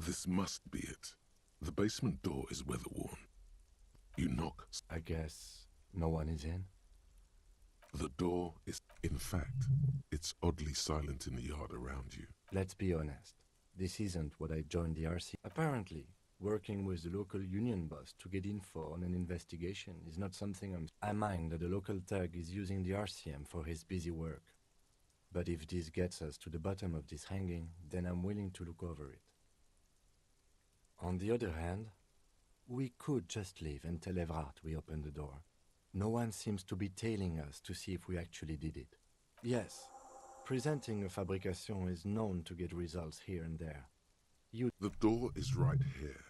This must be it. The basement door is weather-worn. You knock. I guess no one is in. The door is... In fact, it's oddly silent in the yard around you. Let's be honest. This isn't what I joined the RC. Apparently, working with the local union boss to get info on an investigation is not something I mind that the local thug is using the RCM for his busy work. But if this gets us to the bottom of this hanging, then I'm willing to look over it. On the other hand, we could just leave and tell Evrart we opened the door. No one seems to be tailing us to see if we actually did it. Yes, presenting a fabrication is known to get results here and there. The door is right here.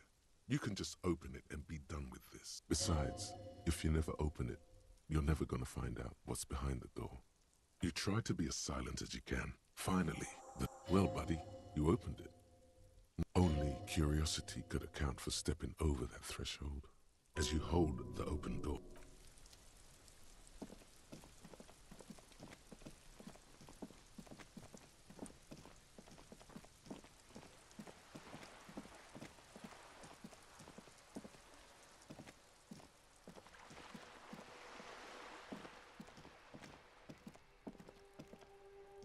You can just open it and be done with this. Besides, if you never open it, you're never gonna find out what's behind the door. You try to be as silent as you can. Finally, well, buddy, you opened it. Only curiosity could account for stepping over that threshold as you hold the open door.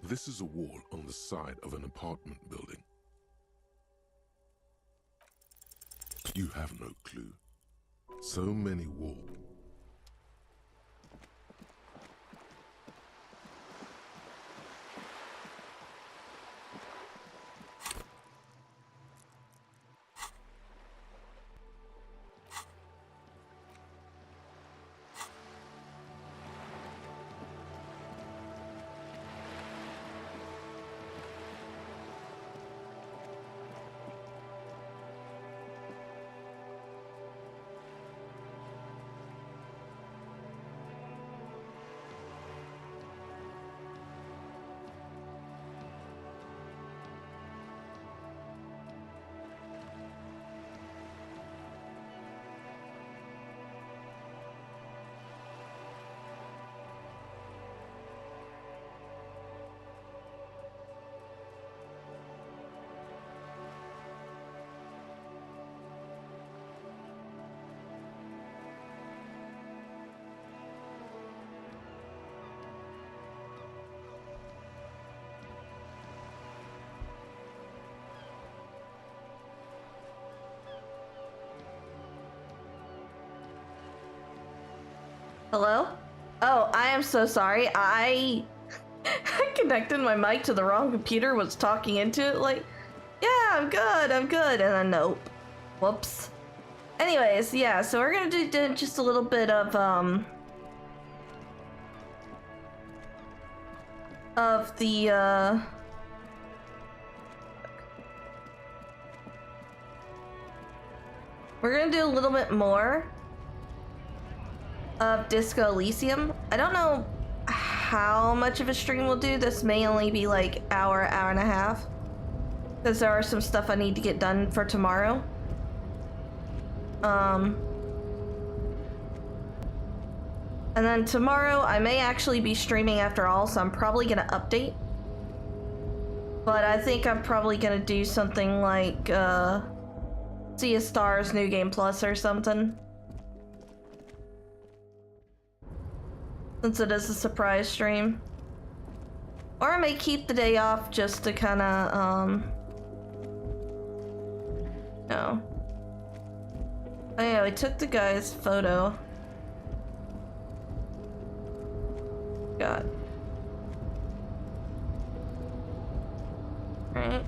This is a wall on the side of an apartment building. You have no clue. So many walls. Hello? Oh, I am so sorry. I connected my mic to the wrong computer, was talking into it like, yeah, I'm good, and then nope. Whoops. Anyways, yeah, so we're gonna do just a little bit of the, we're gonna do a little bit more of Disco Elysium. I don't know how much of a stream we'll do. This may only be like hour and a half, because there are some stuff I need to get done for tomorrow. And then tomorrow I may actually be streaming after all, so I'm probably gonna update. But I think I'm probably gonna do something like Sea of Stars New Game Plus or something, since it is a surprise stream. Or I may keep the day off just to kind of, no. Oh yeah, we took the guy's photo. God. Right.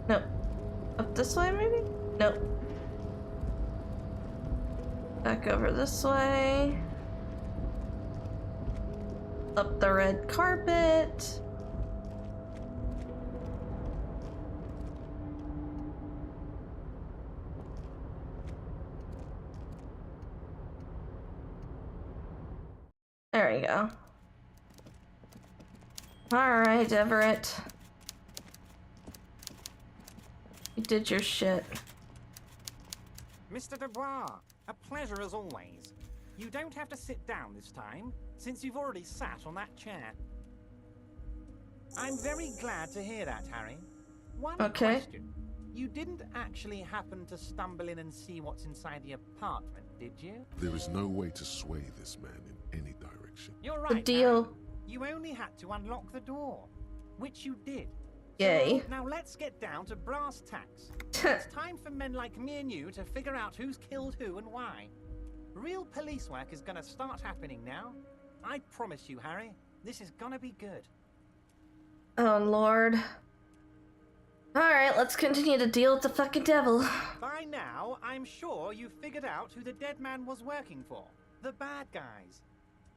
Nope. Up this way, maybe? Nope. Back over this way. Up the red carpet. There we go. Alright, Everett. You did your shit. Mr. Dubois, a pleasure as always. You don't have to sit down this time, since you've already sat on that chair. I'm very glad to hear that, Harry. One question. You didn't actually happen to stumble in and see what's inside the apartment, did you? There is no way to sway this man in any direction. You're The right, deal. Harry. You only had to unlock the door, which you did. Yay. So now let's get down to brass tacks. It's time for men like me and you to figure out who's killed who and why. Real police work is gonna start happening now. I promise you, Harry, this is gonna be good. Oh, Lord. Alright, let's continue to deal with the fucking devil. By now, I'm sure you've figured out who the dead man was working for. The bad guys.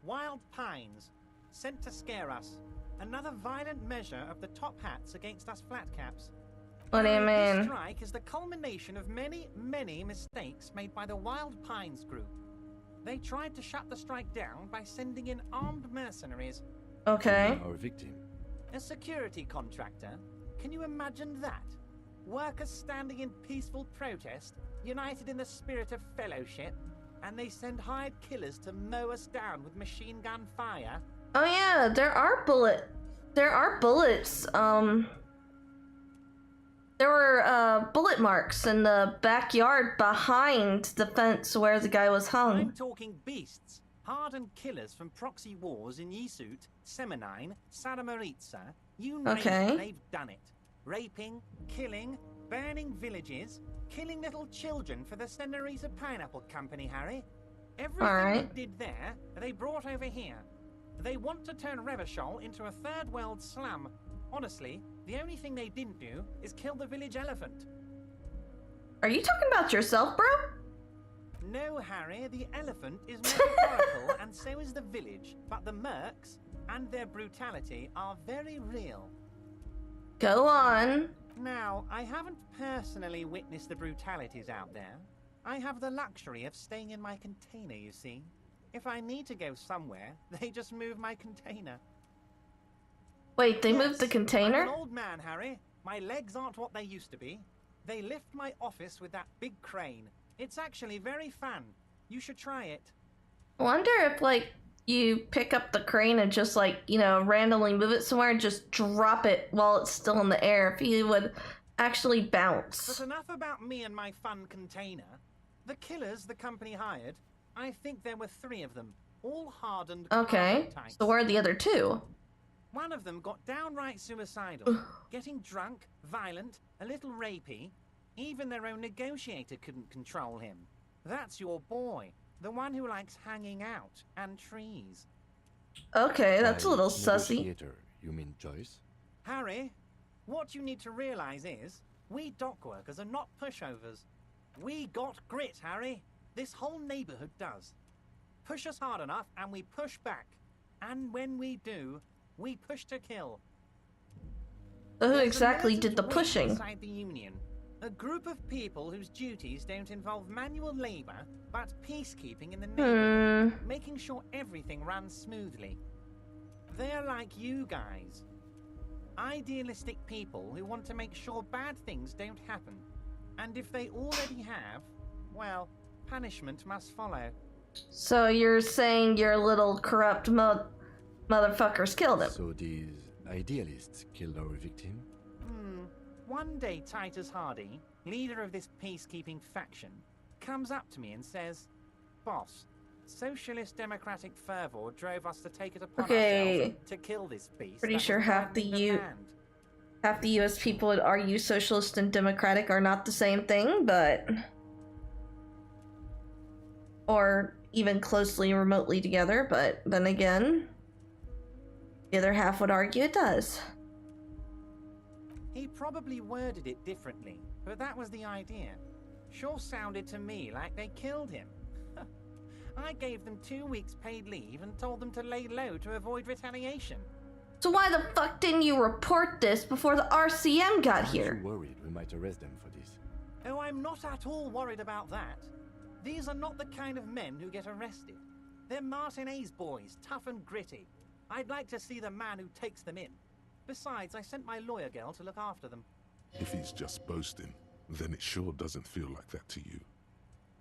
Wild Pines. Sent to scare us. Another violent measure of the top hats against us flatcaps. What do you This mean? strike is the culmination of many, many mistakes made by the Wild Pines group. They tried to shut the strike down by sending in armed mercenaries. Okay. Our victim. A security contractor. Can you imagine that? Workers standing in peaceful protest, united in the spirit of fellowship, and they send hired killers to mow us down with machine gun fire. Oh yeah, there are bullets. There were bullet marks in the backyard behind the fence where the guy was I'm hung. talking beasts. Hardened killers from proxy wars in Yisut, Semenine, Sadamaritsa. You name Okay. it, they've done it. Raping, killing, burning villages, killing little children for the Senorita Pineapple Company, Harry. Everything Alright. they did there, they brought over here. They want to turn Revachol into a third world slum. Honestly, the only thing they didn't do is kill the village elephant. Are you talking about yourself, bro? No, Harry, the elephant is metaphorical and so is the village, but the mercs and their brutality are very real. Go on. Now, I haven't personally witnessed the brutalities out there. I have the luxury of staying in my container, you see. If I need to go somewhere, they just move my container. Wait, they moved the Yes, container? I'm an old man, Harry. My legs aren't what they used to be. They lift my office with that big crane. It's actually very fun. You should try it. Wonder if, like, you pick up the crane and just, like, you know, randomly move it somewhere and just drop it while it's still in the air, if you would actually But bounce. enough about me and my fun container. The killers the company hired, I think there were 3 of them, all hardened Okay, cargo types. so where are the other 2? One of them got downright suicidal, getting drunk, violent, a little rapey. Even their own negotiator couldn't control him. That's your boy, the one who likes hanging out and trees. Okay, that's a By little sussy. negotiator, you mean Joyce? Harry, what you need to realize is, we dock workers are not pushovers. We got grit, Harry. This whole neighborhood does. Push us hard enough and we push back. And when we do, we push to kill. So who There's a exactly did militant the wing pushing? inside the union. A group of people whose duties don't involve manual labor, but peacekeeping in the neighborhood, making sure everything runs smoothly. They're like you guys. Idealistic people who want to make sure bad things don't happen. And if they already have, well, punishment must follow. So you're saying your little corrupt motherfuckers killed him? So these idealists killed our victim? One day Titus Hardy, leader of this peacekeeping faction, comes up to me and says, "Boss, socialist democratic fervor drove us to take it upon ourselves to kill this beast." Pretty that sure was half burdening the land." Half the US people would argue socialist and democratic are not the same thing, but... or even closely remotely together, but then again, the other half would argue it does. He probably worded it differently, but that was the idea. Sure sounded to me like they killed him. I gave them 2 weeks paid leave and told them to lay low to avoid retaliation. So why the fuck didn't you report this before the RCM got Aren't here? you worried we might arrest them for this? Oh, I'm not at all worried about that. These are not the kind of men who get arrested. They're Martinez boys, tough and gritty. I'd like to see the man who takes them in. Besides, I sent my lawyer girl to look after them. If he's just boasting, then it sure doesn't feel like that to you.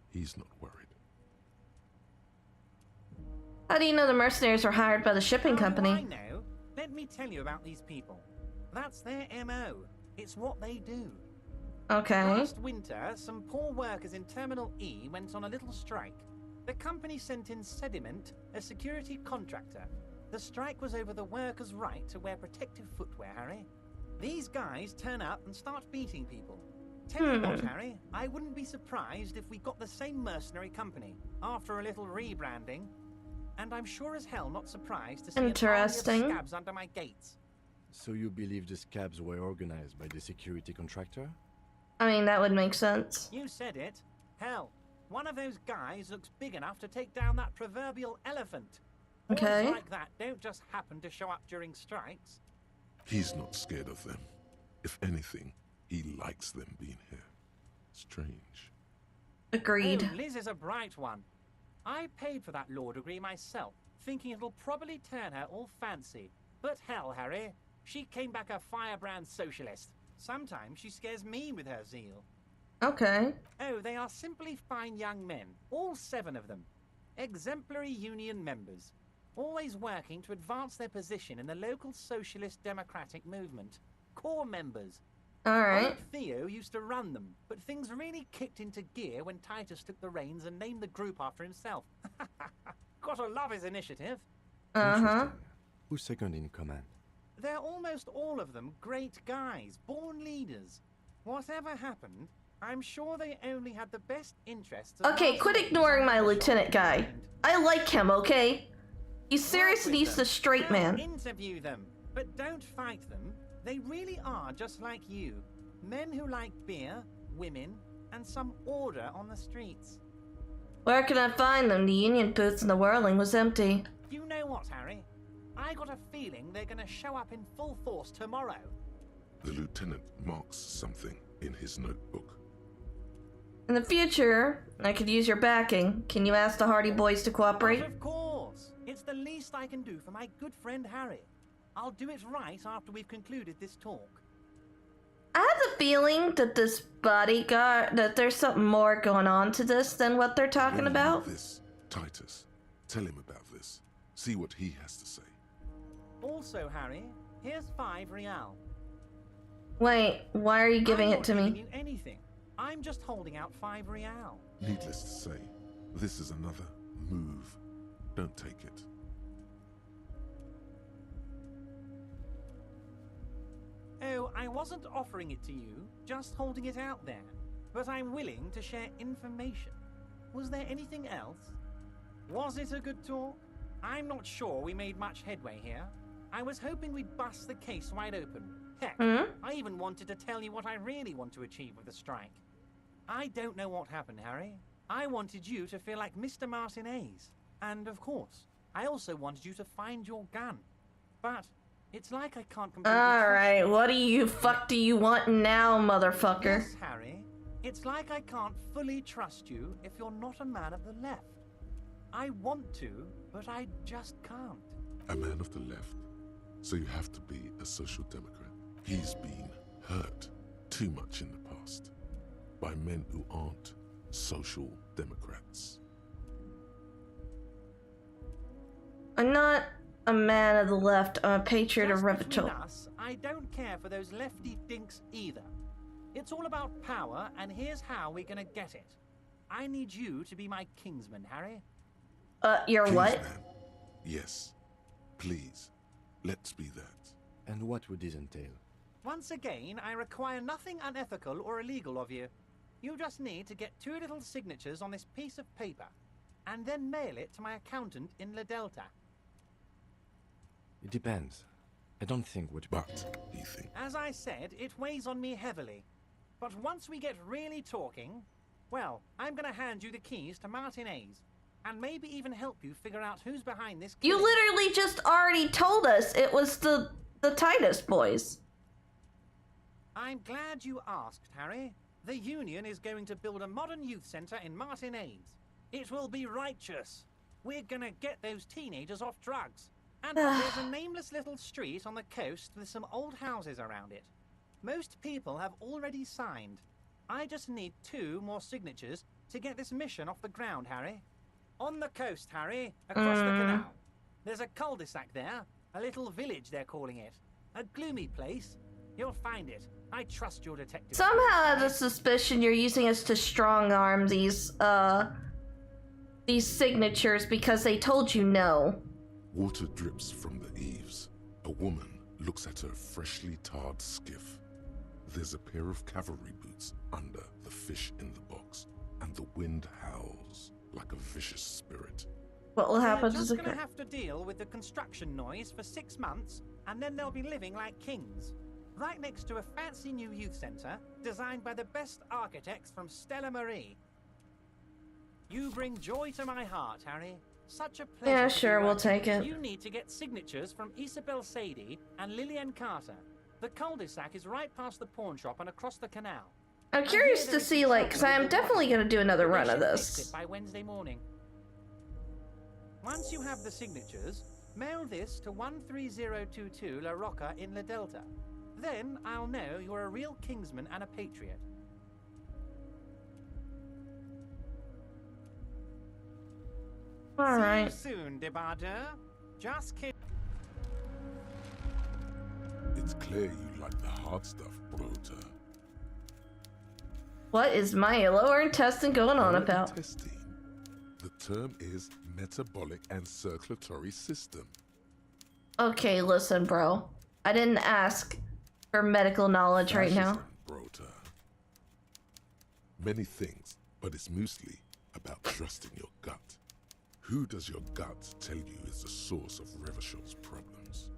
He's not worried. How do you know the mercenaries were hired by the shipping How do I company? know? Let me tell you about these people. That's their MO. It's what they do. Okay. Last winter, some poor workers in Terminal E went on a little strike. The company sent in Sediment, a security contractor. The strike was over the workers' right to wear protective footwear, Harry. These guys turn up and start beating people. Tell you what, Harry, I wouldn't be surprised if we got the same mercenary company after a little rebranding. And I'm sure as hell not surprised to see an army of Interesting. scabs under my gates. So you believe the scabs were organized by the security contractor? I mean, that would make sense. You said it. Hell, one of those guys looks big enough to take down that proverbial elephant. Okay. Boys like that don't just happen to show up during strikes. He's not scared of them. If anything, he likes them being here. Strange. Agreed. Oh, Liz is a bright one. I paid for that law degree myself, thinking it'll probably turn her all fancy. But hell, Harry, she came back a firebrand socialist. Sometimes she scares me with her zeal. Okay. Oh, they are simply fine young men, all 7 of them. Exemplary union members, always working to advance their position in the local socialist democratic movement. Core members. Alright. Old Theo used to run them, but things really kicked into gear when Titus took the reins and named the group after himself. Gotta love his initiative. Uh-huh. Interesting. Who's second in command? They're almost all of them great guys, born leaders. Whatever happened, I'm sure they only had the best interests of Okay, quit ignoring my lieutenant guy. I like him, okay? He seriously needs the straight man. Interview them, but don't fight them. They really are just like you. Men who like beer, women, and some order on the streets. Where can I find them? The union booth in the whirling was empty. You know what, Harry? I got a feeling they're gonna show up in full force tomorrow. The lieutenant marks something in his notebook. In the future, I could use your backing. Can you ask the Hardy Boys to cooperate? But of course. It's the least I can do for my good friend Harry. I'll do it right after we've concluded this talk. I have the feeling that this bodyguard, that there's something more going on to this than what they're talking When you about. know this, Titus, tell him about this. See what he has to say. Also, Harry, here's 5 real. Wait, why are you giving I'm it to not me? giving you anything. I'm just holding out 5 real. Needless to say, this is another move. Don't take it. Oh, I wasn't offering it to you, just holding it out there. But I'm willing to share information. Was there anything else? Was it a good talk? I'm not sure we made much headway here. I was hoping we'd bust the case wide open. Heck, I even wanted to tell you what I really want to achieve with the strike. I don't know what happened, Harry. I wanted you to feel like Mr. Martinez. And of course, I also wanted you to find your gun. But it's like I can't completely trust Alright, what do you want now, motherfucker? Yes, Harry. It's like I can't fully trust you if you're not a man of the left. I want to, but I just can't. A man of the left. So you have to be a social democrat. He's been hurt too much in the past by men who aren't social democrats. I'm not a man of the left. I'm a patriot of Just between Revachol. us, I don't care for those lefty dinks either. It's all about power, and here's how we're gonna get it. I need you to be my kingsman, Harry. You're what? Kingsman. Yes. Please. Let's be that. And what would this entail? Once again, I require nothing unethical or illegal of you. You just need to get 2 little signatures on this piece of paper, and then mail it to my accountant in La Delta. It depends. I don't think what... But, he thinks. As I said, it weighs on me heavily. But once we get really talking, well, I'm gonna hand you the keys to Martinez, and maybe even help you figure out who's behind this You killing. literally just already told us it was the Titus boys. I'm glad you asked, Harry. The Union is going to build a modern youth center in Martinez. It will be righteous. We're gonna get those teenagers off drugs. And there's a nameless little street on the coast with some old houses around it. Most people have already signed. I just need 2 more signatures to get this mission off the ground, Harry. On the coast, Harry, across the canal. There's a cul-de-sac there, a little village they're calling it. A gloomy place, You'll find it. I trust your detective. Somehow I have a suspicion you're using us to strong arm these signatures because they told you no. Water drips from the eaves. A woman looks at her freshly tarred skiff. There's a pair of cavalry boots under the fish in the box, and the wind howls like a vicious spirit. What will happen They're to just the gonna have to deal with the construction noise for 6 months, and then they'll be living like kings. Right next to a fancy new youth centre, designed by the best architects from Stella Marie. You bring joy to my heart, Harry. Such a pleasure. Yeah, to be sure, we'll working take with it. you. You need to get signatures from Isabel Sadie and Lillian Carter. The cul-de-sac is right past the pawn shop and across the canal. I'm curious to see, like, because I'm definitely going to do another run of Fix this. it by Wednesday morning. Once you have the signatures, mail this to 13022 La Rocca in La Delta. Then I'll know you're a real Kingsman and a patriot. Alright. See you soon, Debardeur. Just kidding. It's clear you like the hard stuff, Brota. What is my lower intestine going on about? Intestine. The term is metabolic and circulatory system. Okay, listen, bro. I didn't ask for medical knowledge right now. Fascism, Brota. Many things, but it's mostly about trusting your gut. Who does your gut tell you is the source of Revachel's problems?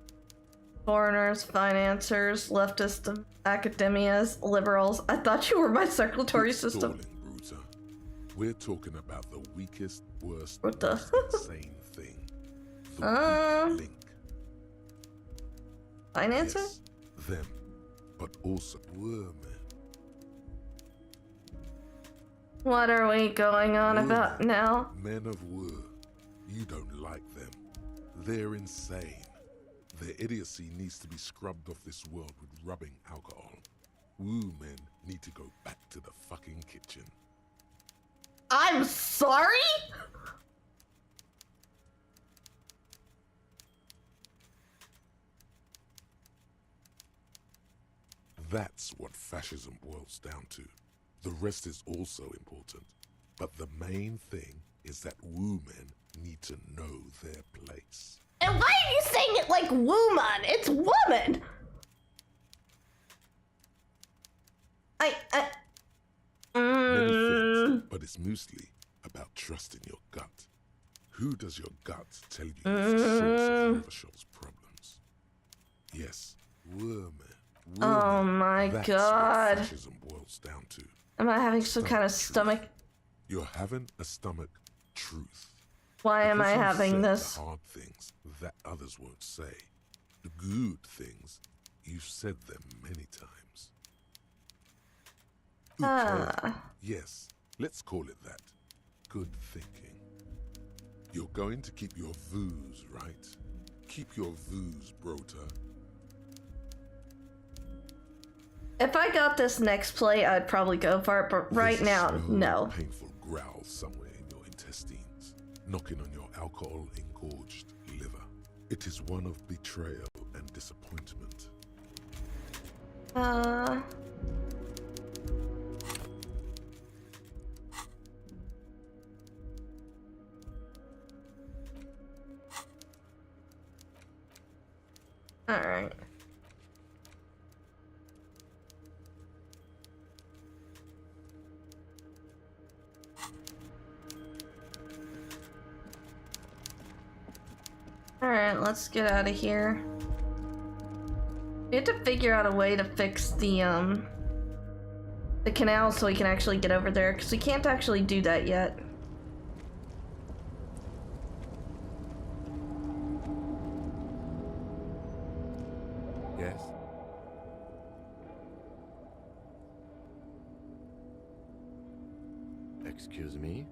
Foreigners, financiers, leftist academias, liberals. I thought you were my circulatory Quit system. stalling, Bruta. We're talking about the weakest, worst, What the- most insane thing. The weak link. Financers? Yes, them, but also women. What are we going on Women, about now? Men of war. You don't like them. They're insane. Their idiocy needs to be scrubbed off this world with rubbing alcohol. Woo men need to go back to the fucking kitchen. I'm sorry? That's what fascism boils down to. The rest is also important. But the main thing is that woo men need to know their place. And why are you saying it like woman? It's woman! Many things, but it's mostly about trusting your gut. Who does your gut tell you is the source of Revachel's problems? Yes, women. Oh my That's God. what fascism boils down to. Am I having some kind of Truth. stomach? You're having a stomach truth. Why am I Because you having said this? The hard things that others won't say. The good things, you've said them many times. Okay. Yes, let's call it that. Good thinking. You're going to keep your vooz, right? Keep your vooz, Brota. If I got this next play, I'd probably go for it, but right There's a now, slow, no. painful growl somewhere in your intestines, knocking on your alcohol-engorged liver. It is one of betrayal and disappointment. Alright. Alright, let's get out of here. We have to figure out a way to fix the canal so we can actually get over there, because we can't actually do that yet. Yes? Excuse me?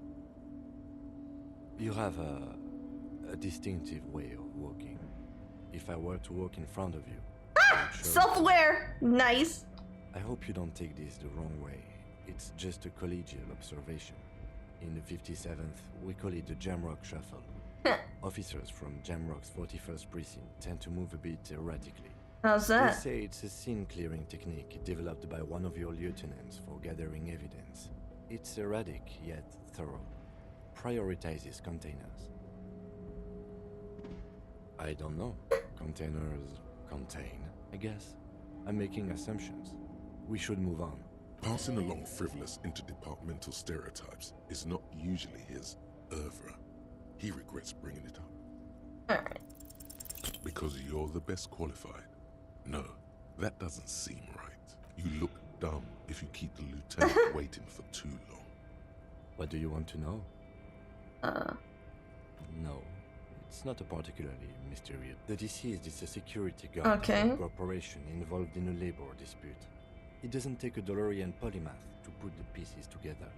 You have a distinctive way of walking. If I were to walk in front of you, I'm sure- Self-aware! Nice! I hope you don't take this the wrong way. It's just a collegial observation. In the 57th, we call it the Jamrock Shuffle. Officers from Jamrock's 41st Precinct tend to move a bit erratically. How's They that? say it's a scene-clearing technique developed by one of your lieutenants for gathering evidence. It's erratic, yet thorough. Prioritizes containers. I don't know. Containers contain, I guess. I'm making assumptions. We should move on. Passing along frivolous interdepartmental stereotypes is not usually his oeuvre. He regrets bringing it up. Alright. Because you're the best qualified. No, that doesn't seem right. You look dumb if you keep the lieutenant waiting for too long. What do you want to know? No, it's not a particularly mysterious. The deceased is a security guard Okay. for a corporation involved in a labor dispute. It doesn't take a DeLorean polymath to put the pieces together.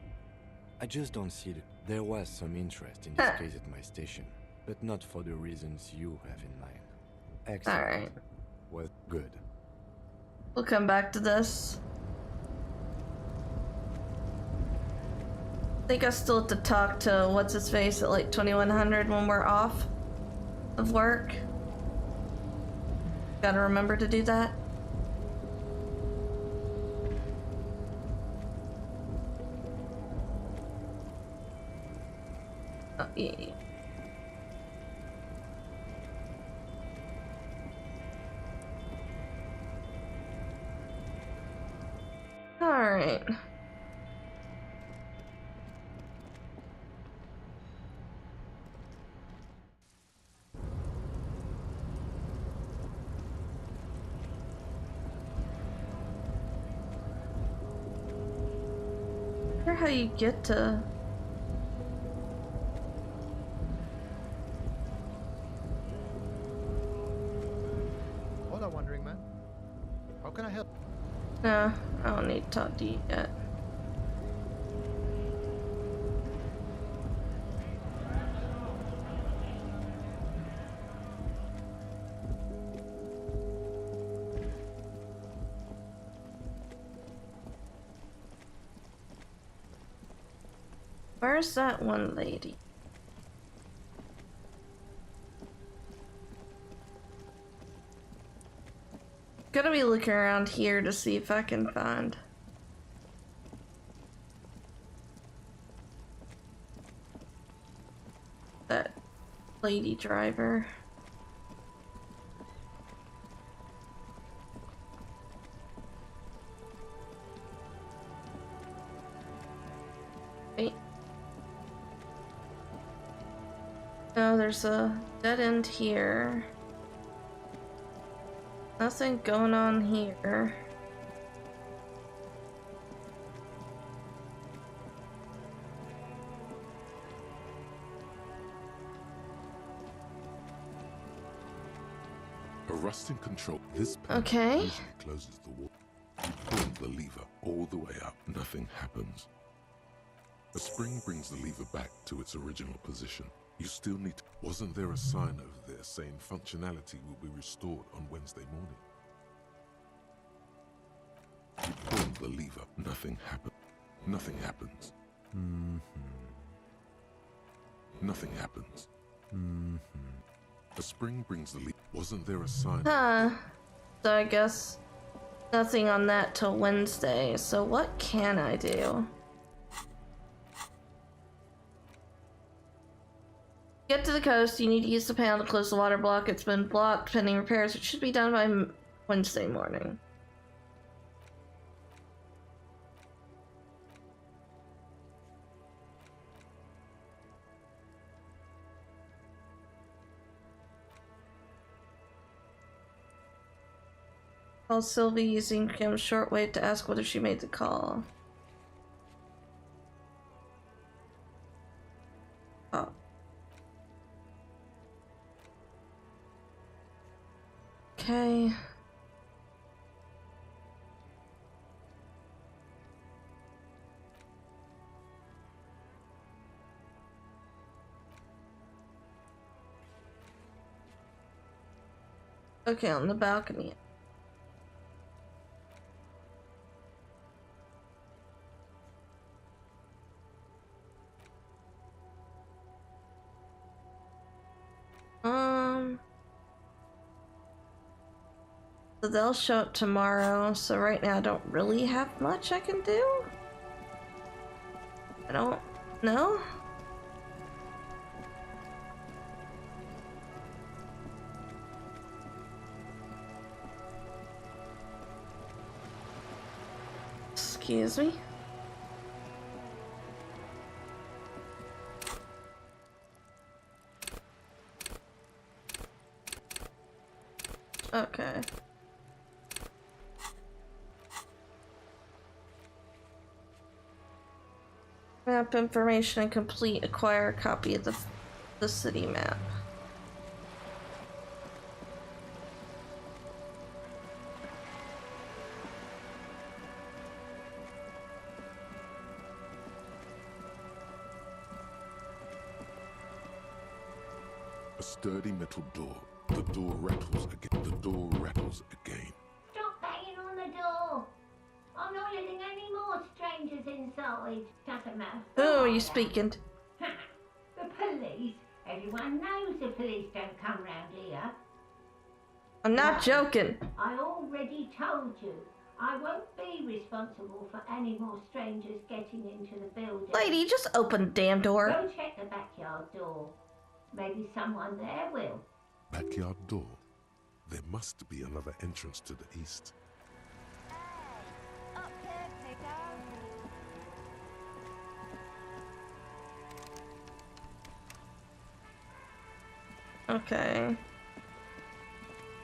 I just don't see the... There was some interest in this case at my station, but not for the reasons you have in mind. Excellent. Alright. Well, good. We'll come back to this. I think I still have to talk to what's-his-face at like 2100 when we're off of work. Gotta remember to do that. Oh, yeah. Alright. I wonder how you get to... Hola, Wandering Man. How can I help? No, I don't need to talk to you yet. Where's that one lady? Gonna be looking around here to see if I can find that lady driver. Wait. No, there's a dead end here. Nothing going on here. A rusting control. This panel Okay. usually closes the wall. You pull the lever all the way up. Nothing happens. A spring brings the lever back to its original position. You still need to... Wasn't there a sign over there saying functionality will be restored on Wednesday morning? You pull the lever. Nothing happens. Nothing happens. Nothing happens. A spring brings the lever. Wasn't there a sign? Huh. So I guess nothing on that till Wednesday. So what can I do? Get to the coast, you need to use the panel to close the water block. It's been blocked pending repairs, which should be done by Wednesday morning. Call Sylvie using Kim's shortwave to ask whether she made the call. Oh. Okay. Okay, on the balcony. So they'll show up tomorrow, so right now I don't really have much I can do. I don't know. Excuse me. Okay. Map information incomplete. Acquire a copy of the city map. A sturdy metal door. The door rattles again. The door rattles again. Stop banging on the door. I'm not letting any more strangers inside. Shut a mouth. Who are you speaking to? The police? Everyone knows the police don't come round here. I'm not No. joking. I already told you. I won't be responsible for any more strangers getting into the building. Lady, just open the damn door. Go check the backyard door. Maybe someone there will. Backyard door. There must be another entrance to the east. Up here, Piggo. Okay.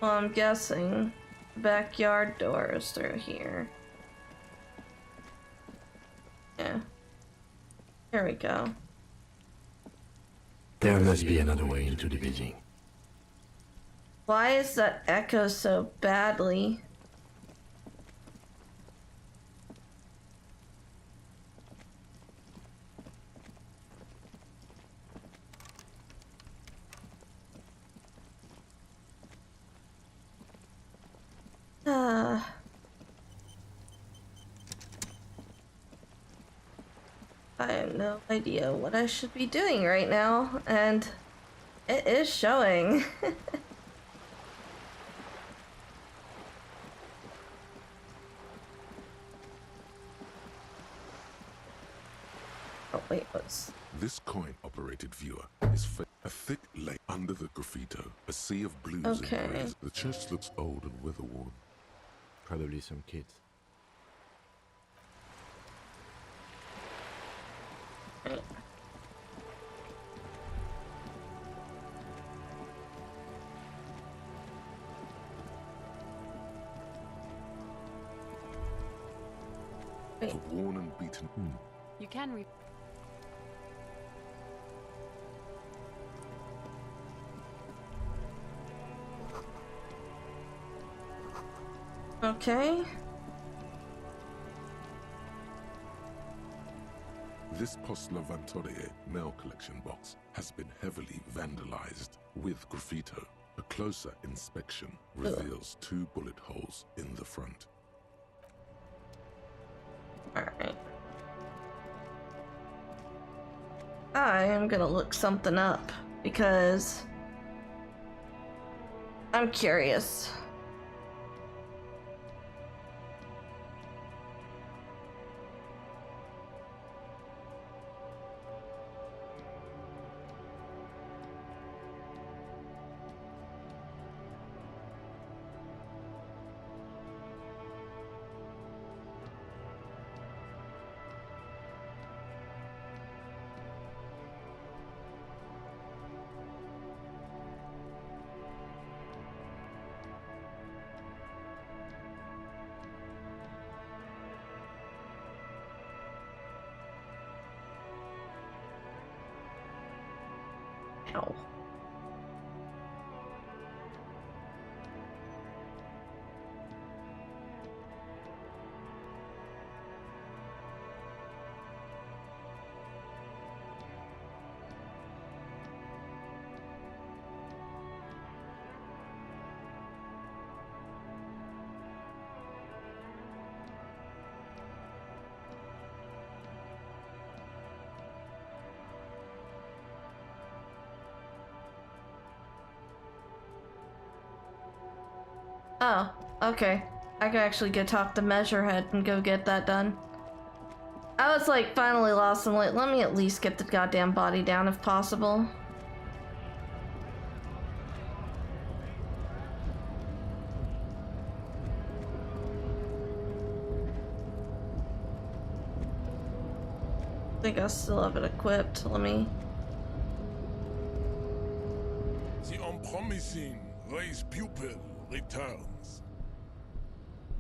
Well, I'm guessing backyard door is through here. Yeah. Here we go. There must be another way into the building. Why is that echo so badly? I have no idea what I should be doing right now, and it is showing. Oh wait, what's... This coin-operated viewer is a thick layer under the graffito, a sea of blues Okay. and grays. The church looks old and weather-worn. Probably some kids. A worn and beaten. You can read. Okay. This Post Levantorie mail collection box has been heavily vandalized with graffito. A closer inspection reveals 2 bullet holes in the front. Alright. I am gonna look something up because I'm curious. Ow. Oh, Okay. I can actually go talk to Measurehead and go get that done. I was like finally lost and like, let me at least get the goddamn body down if possible. I think I still have it equipped. Let me. The unpromising raised pupil returns.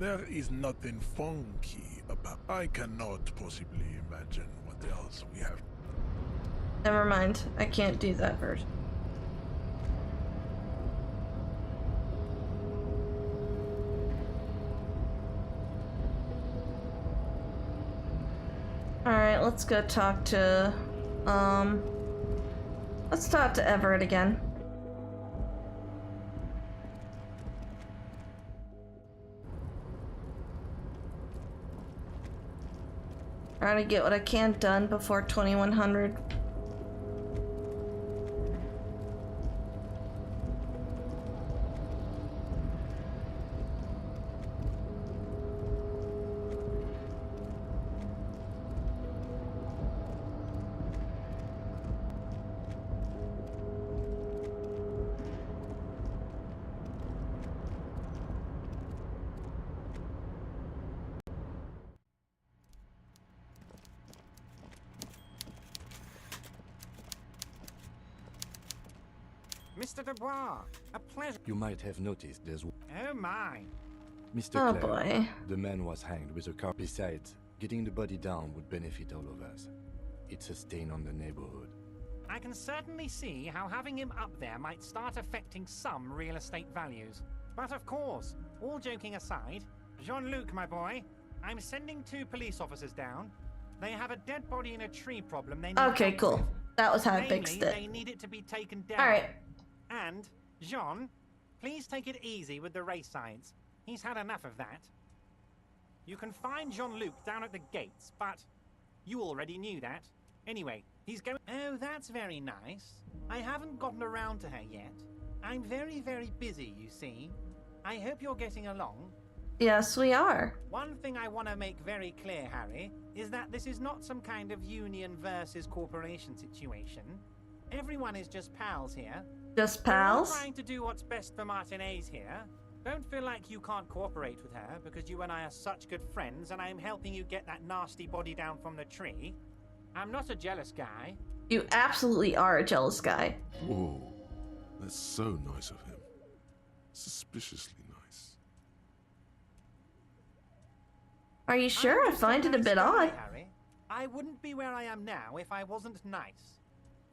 There is nothing funky about. I cannot possibly imagine what else we have. Never mind. I can't do that version. Alright, let's go talk to, let's talk to Everett again. Trying to get what I can done before 2100. Mr. Dubois, a pleasure. You might have noticed there's... Oh my. Mr. Oh Clare, boy. the man was hanged with a car. Besides, getting the body down would benefit all of us. It's a stain on the neighborhood. I can certainly see how having him up there might start affecting some real estate values. But of course, all joking aside, Jean-Luc, my boy, I'm sending 2 police officers down. They have a dead body in a tree problem they need Okay, help cool. with. That was how I Namely, fixed they it. need it to be taken down. Alright. And, Jean, please take it easy with the race signs. He's had enough of that. You can find Jean-Luc down at the gates, but you already knew that. Anyway, he's going... Oh, that's very nice. I haven't gotten around to her yet. I'm very, very busy, you see. I hope you're getting along. Yes, we are. One thing I want to make very clear, Harry, is that this is not some kind of union versus corporation situation. Everyone is just pals here. Just We're all pals? trying to do what's best for Martinez here. Don't feel like you can't cooperate with her because you and I are such good friends and I'm helping you get that nasty body down from the tree. I'm not a jealous guy. You absolutely are a jealous guy. Whoa, that's so nice of him. Suspiciously nice. Are you sure? I I'm just find it a nice bit guy, odd. Harry. I wouldn't be where I am now if I wasn't nice.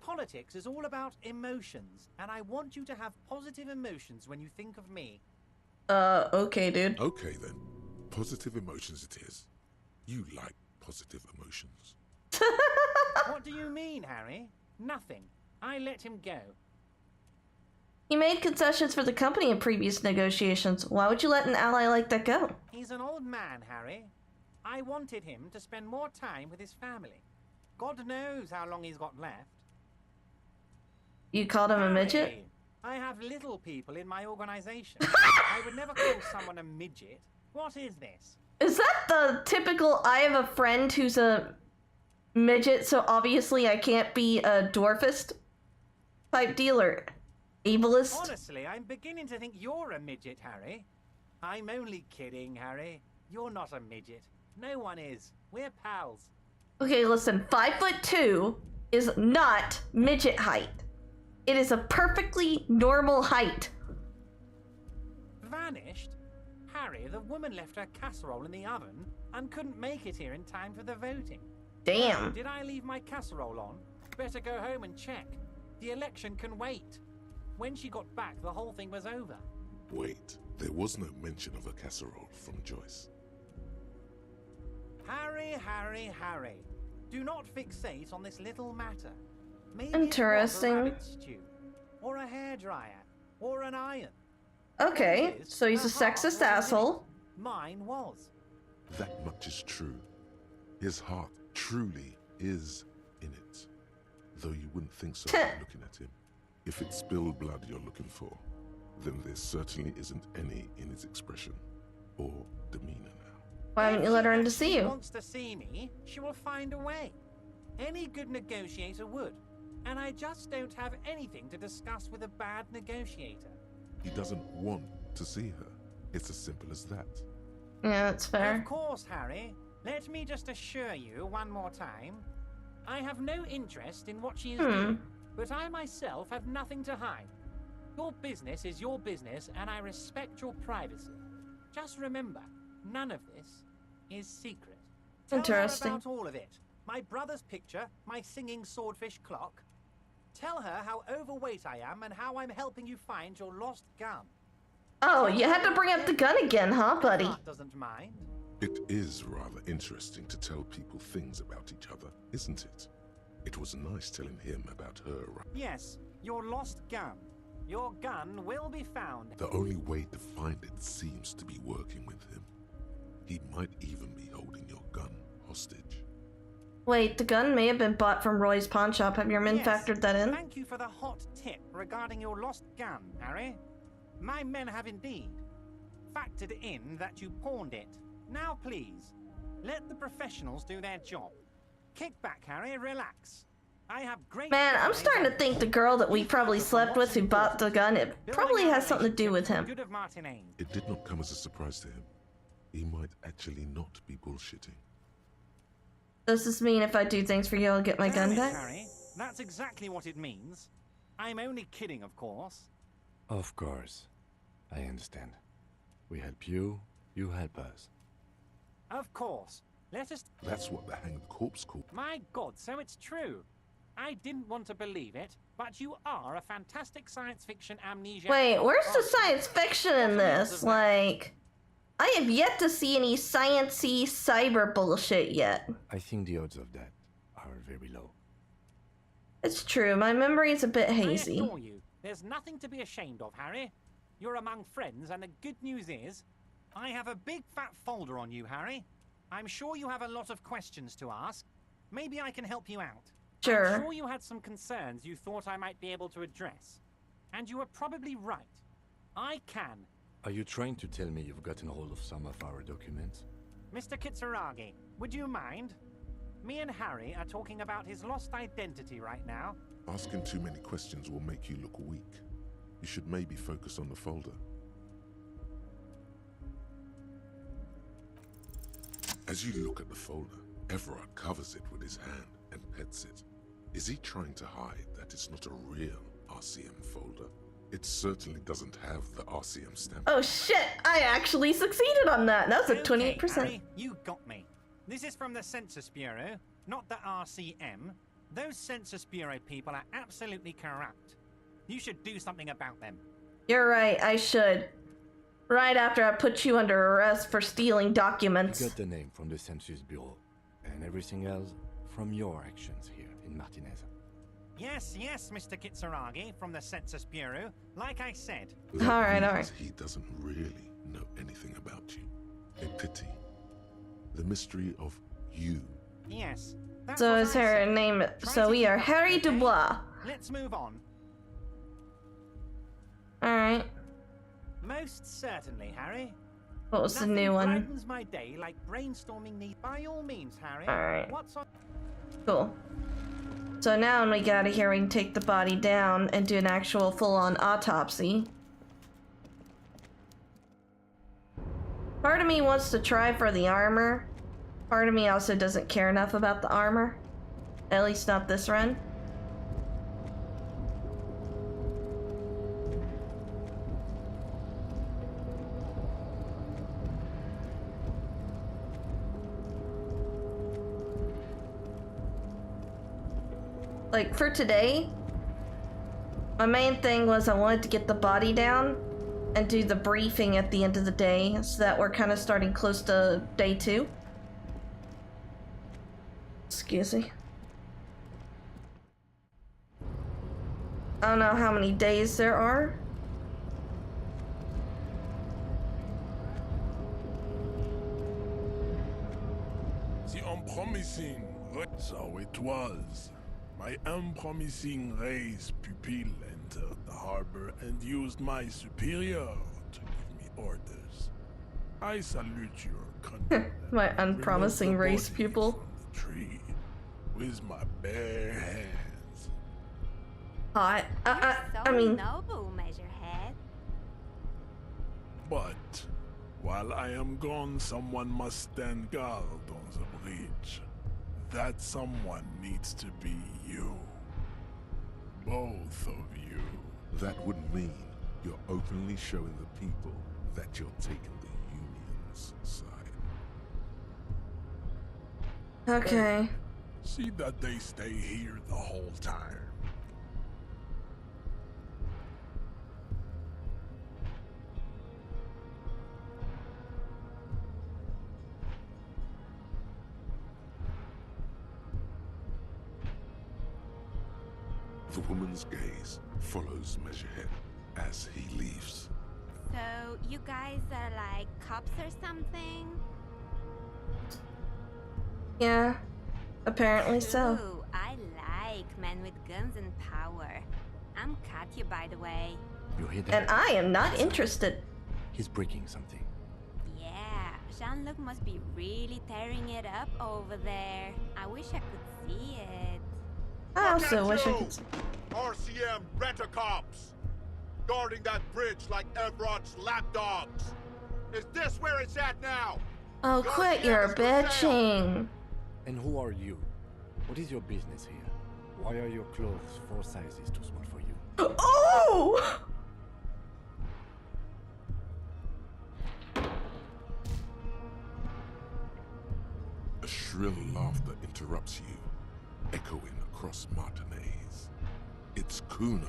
Politics is all about emotions, and I want you to have positive emotions when you think of me. Okay, dude. Okay then, positive emotions it is. You like positive emotions. What do you mean, Harry? Nothing. I let him go. He made concessions for the company in previous negotiations. Why would you let an ally like that go? He's an old man, Harry. I wanted him to spend more time with his family. God knows how long he's got left. You called him a midget? Harry, I have little people in my organization. I would never call someone a midget. What is this? Is that the typical I have a friend who's a midget, so obviously I can't be a dwarfist type dealer? Ableist? Honestly, I'm beginning to think you're a midget, Harry. I'm only kidding, Harry. You're not a midget. No one is. We're pals. Okay, listen, 5'2" is not midget height. It is a perfectly normal height. Vanished? Harry, the woman left her casserole in the oven and couldn't make it here in time for the voting. Damn. Did I leave my casserole on? Better go home and check. The election can wait. When she got back, the whole thing was over. Wait, there was no mention of a casserole from Joyce. Harry, Harry, Harry. Do not fixate on this little matter. Maybe Interesting. It was a rabbit stew, or a hairdryer, or an iron. Okay, Point is, so he's a her heart sexist wasn't in it. asshole. Mine was. That much is true. His heart truly is in it. Though you wouldn't think so by looking at him. If it's spilled blood you're looking for, then there certainly isn't any in his expression. or demeanor now. Why haven't you let her in to see If she you? wants to see me, she will find a way. Any good negotiator would. And I just don't have anything to discuss with a bad negotiator. He doesn't want to see her. It's as simple as that. Yeah, that's fair. Of course, Harry. Let me just assure you one more time. I have no interest in what she is doing, but I myself have nothing to hide. Your business is your business, and I respect your privacy. Just remember, none of this is secret. Interesting. Tell her about all of it. My brother's picture, my singing swordfish clock. Tell her how overweight I am and how I'm helping you find your lost gun. Oh, you had to bring up the gun again, huh, buddy? Heart doesn't mind. It is rather interesting to tell people things about each other, isn't it? It was nice telling him about her. Yes, your lost gun. Your gun will be found. The only way to find it seems to be working with him. He might even be holding your gun hostage. Wait, the gun may have been bought from Roy's pawn shop. Have your men Yes, factored that in? Thank you for the hot tip regarding your lost gun, Harry. My men have indeed factored in that you pawned it. Now please, let the professionals do their job. Kick back, Harry, relax. I have great... Man, I'm starting to think the girl that we probably slept with who bought the gun, it probably has something to do with him. Good of Martinez. It did not come as a surprise to him. He might actually not be bullshitting. Does this mean if I do things for you, I'll get my gun Damn it, back? Harry. That's exactly what it means. I'm only kidding, of course. Of course. I understand. We help you, you help us. Of course. Let us... That's what the hanged corpse called. My God, so it's true. I didn't want to believe it, but you are a fantastic science fiction amnesia. Wait, where's the science fiction in this? Like, I have yet to see any science-y cyber bullshit yet. I think the odds of that are very low. It's true, my memory is a bit I hazy. assure you, there's nothing to be ashamed of, Harry. You're among friends, and the good news is, I have a big fat folder on you, Harry. I'm sure you have a lot of questions to ask. Maybe I can help you out. Sure. I'm sure you had some concerns you thought I might be able to address. And you were probably right. I can. Are you trying to tell me you've gotten hold of some of our documents? Mr. Kitsuragi, would you mind? Me and Harry are talking about his lost identity right now. Asking too many questions will make you look weak. You should maybe focus on the folder. As you look at the folder, Everard covers it with his hand and pets it. Is he trying to hide that it's not a real RCM folder? It certainly doesn't have the RCM stamp. Oh shit, I actually succeeded on that. That's a Okay, 28%. Harry, you got me. This is from the Census Bureau, not the RCM. Those Census Bureau people are absolutely corrupt. You should do something about them. You're right, I should. Right after I put you under arrest for stealing documents. You got the name from the Census Bureau, and everything else from your actions here in Martinez. Yes, Mr. Kitsuragi from the Census Bureau. Like I said. That Alright. means he doesn't really know anything about you. A pity. The mystery of you. Yes. That's So what is I her said. name. Try So to we keep are up, Harry okay? Dubois. Let's move on. Alright. Most certainly, Harry. What was the Nothing new one? brightens my day like brainstorming needs. By all means, Harry. Alright. What's on? Cool. So now when we get out of here, we can take the body down and do an actual full-on autopsy. Part of me wants to try for the armor. Part of me also doesn't care enough about the armor. At least not this run. Like, for today, my main thing was I wanted to get the body down and do the briefing at the end of the day so that we're kind of starting close to day 2. Excuse me. I don't know how many days there are. The unpromising. So it was. My unpromising race pupil entered the harbor and used my superior to give me orders. I salute your country. My unpromising race pupil. From the tree with my bare hands. Hot. I So mean, noble, Measurehead. But while I am gone, someone must stand guard on the bridge. That someone needs to be you. Both of you. That would mean you're openly showing the people that you're taking the Union's side. okay. See that they stay here the whole time. The woman's gaze follows Measurehead as he leaves. So, you guys are like cops or something? Yeah. Apparently so. Ooh, I like men with guns and power. I'm Katya, by the way. You hear that? And I am not interested. He's breaking something. Yeah, Jean-Luc must be really tearing it up over there. I wish I could see it. I also wish I could. RCM rent-a-cops! Guarding that bridge like Everott's lapdogs! Is this where it's at now? Oh, quit your bitching. And who are you? What is your business here? Why are your clothes 4 sizes too small for you? Oh! A shrill laughter interrupts you, echoing across Martinez. It's Kuno.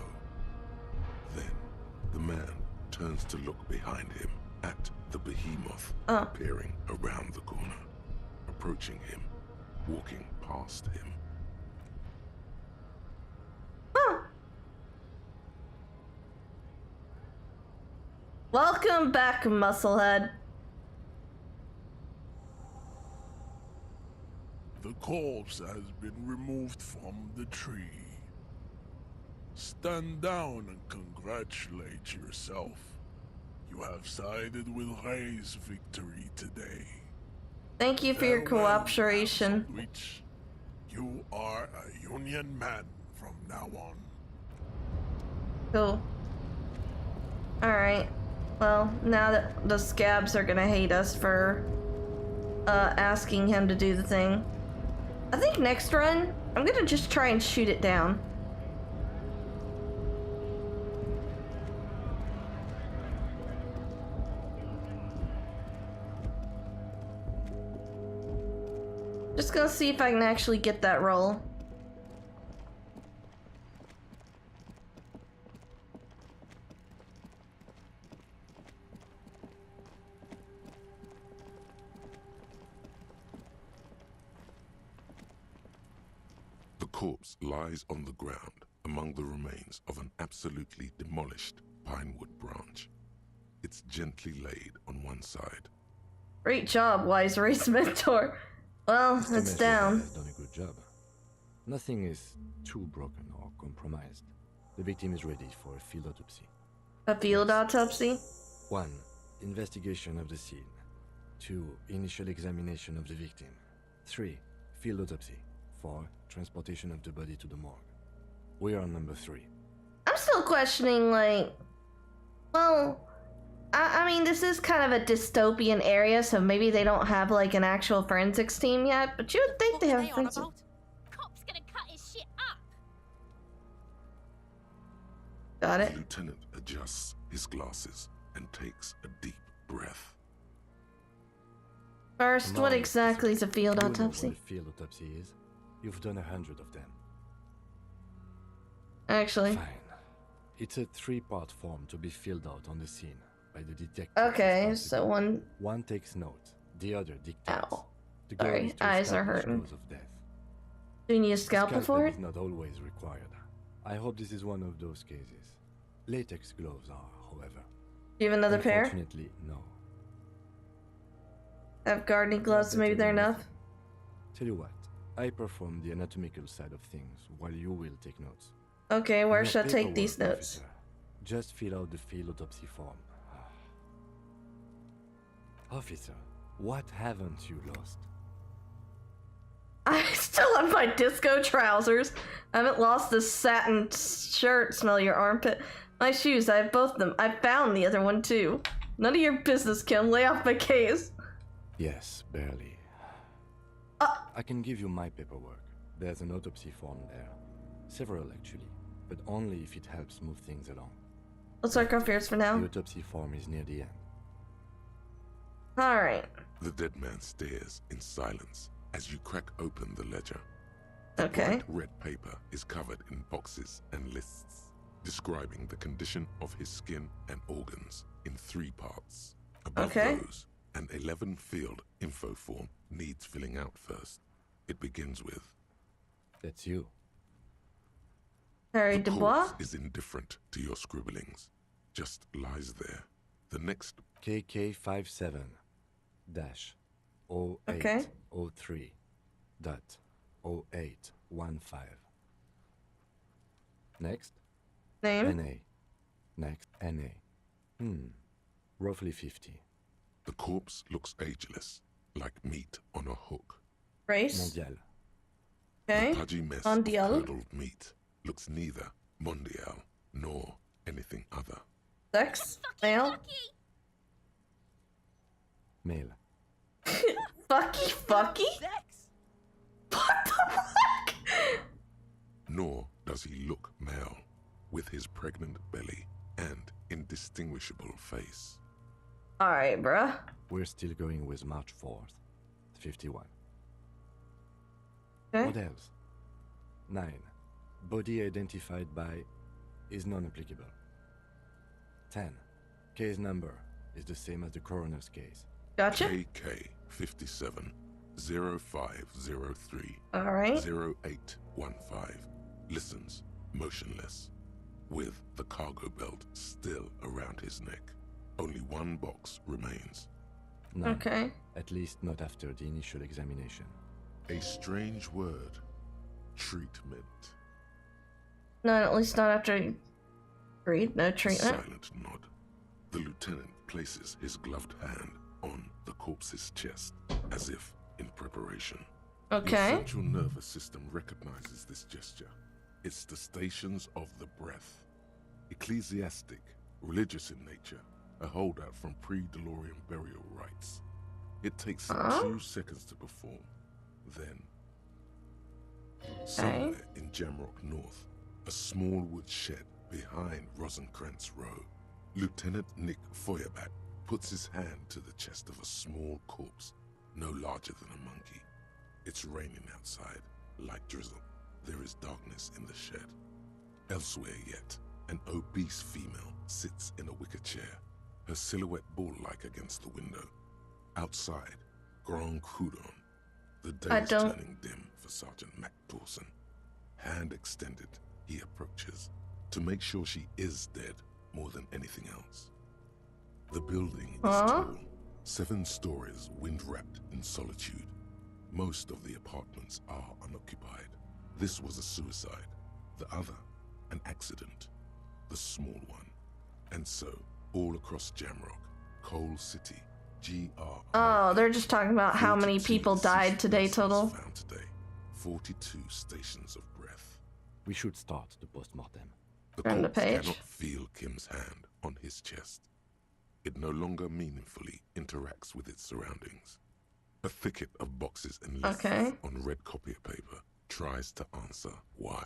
Then, the man turns to look behind him at the behemoth peering around the corner, approaching him, walking past him. Welcome back, Musclehead. The corpse has been removed from the tree. Stand down and congratulate yourself. You have sided with Ray's victory today. Thank you for your Farewell, cooperation. Which you are a Union man from now on. Cool. Alright. Well, now that the scabs are gonna hate us for asking him to do the thing. I think next run, I'm gonna just try and shoot it down. Just gonna see if I can actually get that roll. The corpse lies on the ground among the remains of an absolutely demolished pinewood branch. It's gently laid on one side. Great job, wise race mentor. Well, Mr. it's Messer down. has done a good job. Nothing is too broken or compromised. The victim is ready for a field autopsy. A field autopsy? 1. Investigation of the scene. 2. Initial examination of the victim. 3. Field autopsy. 4. Transportation of the body to the morgue. We are on number 3. I'm still questioning, like, well, I mean, this is kind of a dystopian area, so maybe they don't have, like, an actual forensics team yet, but you would think they have forensics. Cop's gonna cut his shit up. Got The it. lieutenant adjusts his glasses and takes a deep breath. First, Come what on, exactly is a field You know autopsy? what a field autopsy is. You've done 100 of them. Actually. Fine. It's a 3-part form to be filled out on the scene by the detective. Okay, responsible. so one. One takes note, the other dictates. Ow. The goal Sorry, is to eyes are establish hurting. cause of death. Do you need a scalpel for it? is not always required. I hope this is one of those cases. Latex gloves are, however. Do you have another pair? Unfortunately, no. Have gardening gloves, maybe they're enough. Tell you what, I perform the anatomical side of things while you will take notes. Okay, where No should I take these paperwork, notes? officer. Just fill out the field autopsy form. Officer, what haven't you lost? I still have my disco trousers. I haven't lost this satin shirt. Smell your armpit. My shoes, I have both of them. I found the other one too. None of your business, Kim. Lay off my case. Yes, barely. I can give you my paperwork. There's an autopsy form there. Several, actually. But only if it helps move things along. Let's work our fears for now. The autopsy form is near the end. Alright. The dead man stares in silence as you crack open the ledger. Okay. Bright red paper is covered in boxes and lists, describing the condition of his skin and organs in 3 parts. Above those, an 11-field info form needs filling out first. It begins with... That's you. Harry The Dubois? corpse is indifferent to your scribblings. Just lies there. The next... KK57 dash 0803 dot 0815. Next. Name? NA. Next. NA. Roughly 50. The corpse looks ageless, like meat on a hook. Race? Mondial. Okay. The pudgy mess Mondial. of curdled meat looks neither mondial nor anything other. Sex? Male? Male. Fucky? What the fuck? Nor does he look male, with his pregnant belly and indistinguishable face. Alright, bruh. We're still going with March 4th. 51. Okay. What else? 9. Body identified by is non-applicable. 10. Case number is the same as the coroner's case. Gotcha. KK57 0503 Alright. 0815 listens motionless, with the cargo belt still around his neck. Only 1 box remains. 9. Okay. At least not after the initial examination. A strange word. Treatment. No, at least not after you breathe. No A treatment. silent nod. The lieutenant places his gloved hand on the corpse's chest, as if in preparation. Okay. Your central nervous system recognizes this gesture. It's the stations of the breath. Ecclesiastic, religious in nature, a holdout from pre-DeLorean burial rites. It takes 2 seconds to perform. Then, somewhere in Jamrock North, a small wood shed behind Rosencrantz Row, Lieutenant Nick Feuerbach puts his hand to the chest of a small corpse, no larger than a monkey. It's raining outside, light drizzle. There is darkness in the shed. Elsewhere yet, an obese female sits in a wicker chair, her silhouette bull-like against the window. Outside, Grand Coudon. The day is turning dim for Sergeant Mac Dawson. Hand extended, he approaches, to make sure she is dead more than anything else. The building is tall, 7 stories, wind-wrapped in solitude. Most of the apartments are unoccupied. This was a suicide. The other, an accident. The small one. And so, all across Jamrock, Coal City, GR. Oh, they're just talking about how many 42 people died today persons total. Found today. 42 stations of breath. We should start the postmortem. The Turn the corpse page. cannot feel Kim's hand on his chest. It no longer meaningfully interacts with its surroundings. A thicket of boxes and lists on red copier paper tries to answer why.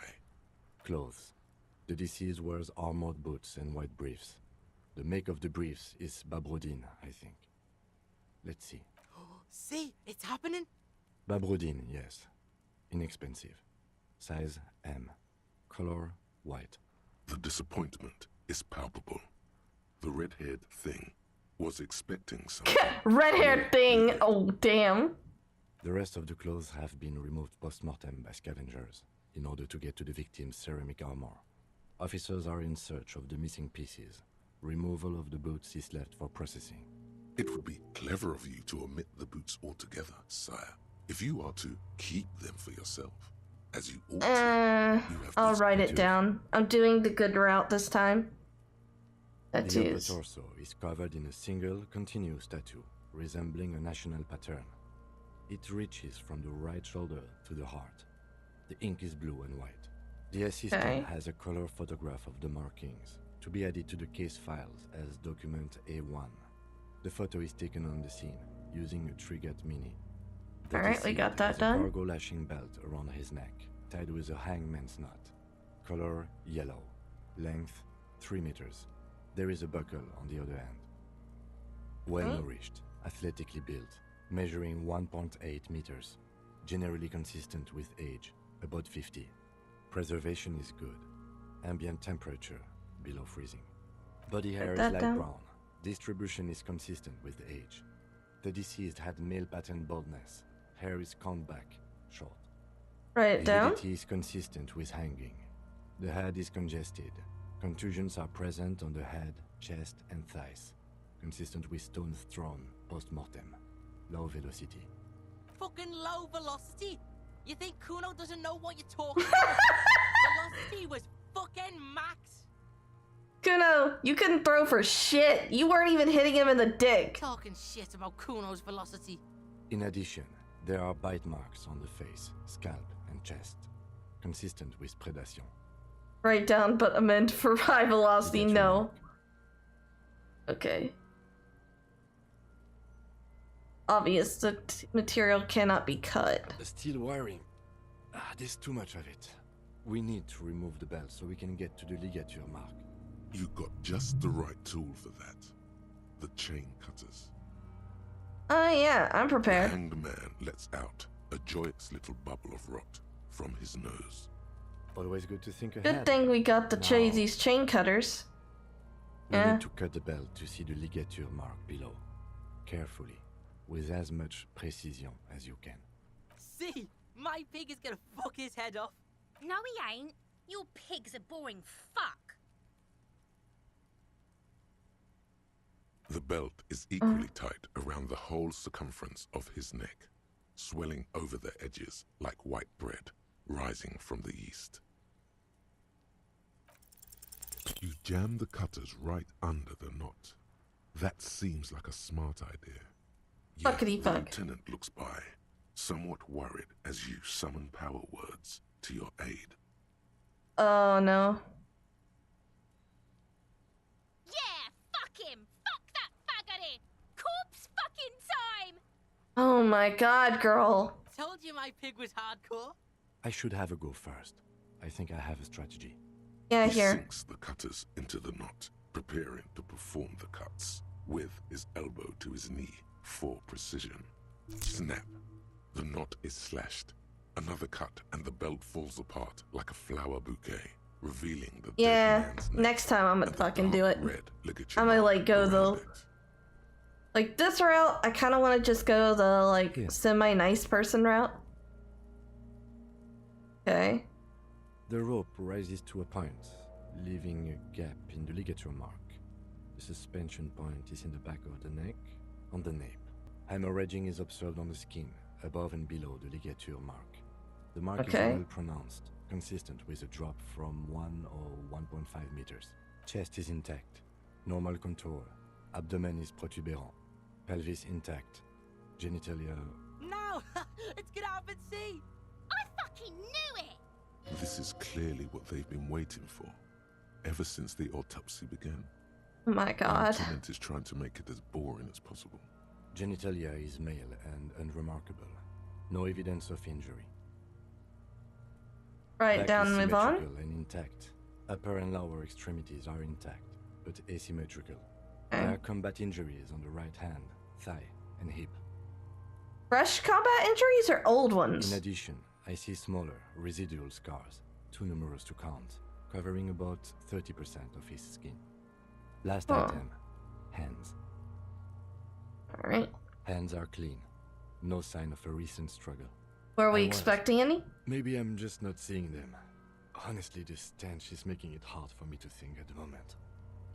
Clothes. The deceased wears armored boots and white briefs. The make of the briefs is Babrodine, I think. Let's see. See, it's happening. Babrodine, yes. Inexpensive. Size M. Color white. The disappointment is palpable. The red-haired thing was expecting something. Red-haired thing! Oh, damn. The rest of the clothes have been removed post-mortem by scavengers in order to get to the victim's ceramic armor. Officers are in search of the missing pieces. Removal of the boots is left for processing. It would be clever of you to omit the boots altogether, sire. If you are to keep them for yourself, as you ought to, you have I'll this write it down. I'm doing the good route this time. The upper Tattoos. torso is covered in a single continuous tattoo. resembling a national pattern. It reaches from the right shoulder to the heart. The ink is blue and white. The assistant has a color photograph of the markings to be added to the case files as document A1. The photo is taken on the scene using a Trigat Mini. Alright, we got that has done. A cargo lashing belt around his neck, tied with a hangman's knot. Color yellow. Length 3 meters. There is a buckle on the other end. Well nourished, athletically built, measuring 1.8 meters. Generally consistent with age, about 50. Preservation is good. Ambient temperature, below freezing. Body hair is light brown. Distribution is consistent with age. The deceased had male pattern baldness. Hair is combed back, short. Write it down. Rigidity is consistent with hanging. The head is congested. Contusions are present on the head, chest, and thighs. Consistent with stones thrown post-mortem. Low velocity. Fucking low velocity? You think Kuno doesn't know what you're talking about? Velocity was fucking max. Kuno, you couldn't throw for shit. You weren't even hitting him in the dick. Talking shit about Kuno's velocity. In addition, there are bite marks on the face, scalp, and chest. Consistent with predation. Write down, but amend for high velocity, no. Okay. Obvious, the material cannot be cut. The steel wiring. There's too much of it. We need to remove the belt so we can get to the ligature mark. You got just the right tool for that. The chain cutters. Oh yeah, I'm prepared. The hanged man lets out a joyous little bubble of rot from his nose. Always good to think ahead. Good thing we got the these chain cutters. We need to cut the belt to see the ligature mark below. Carefully, with as much precision as you can. See, my pig is gonna fuck his head off. No, he ain't. Your pig's a boring fuck. The belt is equally tight around the whole circumference of his neck, swelling over the edges like white bread rising from the yeast. You jam the cutters right under the knot. That seems like a smart idea. Yet Fuckity the fuck. lieutenant looks by, somewhat worried as you summon power words to your aid. Oh no. Yeah, fuck him. Fuck that faggoty. Corpse fucking time. Oh my god, girl. Told you my pig was hardcore. I should have a go first. I think I have a strategy. Yeah, He here. sinks the cutters into the knot, preparing to perform the cuts, with his elbow to his knee for precision. Snap. The knot is slashed. Another cut and the belt falls apart like a flower bouquet, revealing the Yeah, dead man's neck next time I'm gonna and the fucking do dark it. red ligature I'm gonna mark like go around the it. like this route. I kind of want to just go the like semi-nice person route. Okay. The rope rises to a point, leaving a gap in the ligature mark. The suspension point is in the back of the neck, on the nape. Hemorrhaging is observed on the skin, above and below the ligature mark. The mark is well pronounced, consistent with a drop from 1 or 1.5 meters. Chest is intact, normal contour. Abdomen is protuberant. Pelvis intact. Genitalia... No! It's gonna happen, see! I fucking knew it. This is clearly what they've been waiting for, ever since the autopsy began. Oh my The god. lieutenant is trying to make it as boring as possible. Genitalia is male and unremarkable. No evidence of injury. Right, Back down, is move on. symmetrical and intact. Upper and lower extremities are intact, but asymmetrical. Okay. There are combat injuries on the right hand, thigh, and hip. Fresh combat injuries or old ones? In addition, I see smaller, residual scars, too numerous to count, covering about 30% of his skin. Last item, hands. Alright. Hands are clean. No sign of a recent struggle. Were we I was. expecting any? Maybe I'm just not seeing them. Honestly, this stench is making it hard for me to think at the moment.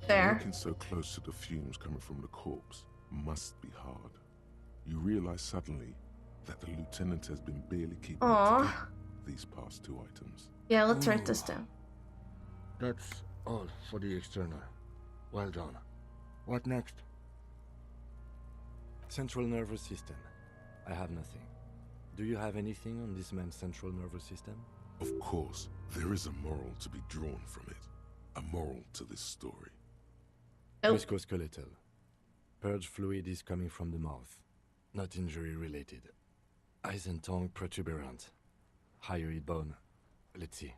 Fair. Working so close to the fumes coming from the corpse must be hard. You realize suddenly that the lieutenant has been barely keeping it together these past 2 items. Yeah, let's write this down. That's all for the external. Well done. What next? Central nervous system. I have nothing. Do you have anything on this man's central nervous system? Of course, there is a moral to be drawn from it. A moral to this story. Nope. Musculoskeletal. Purge fluid is coming from the mouth. Not injury related. Eyes and tongue protuberant. Hyoid bone. Let's see.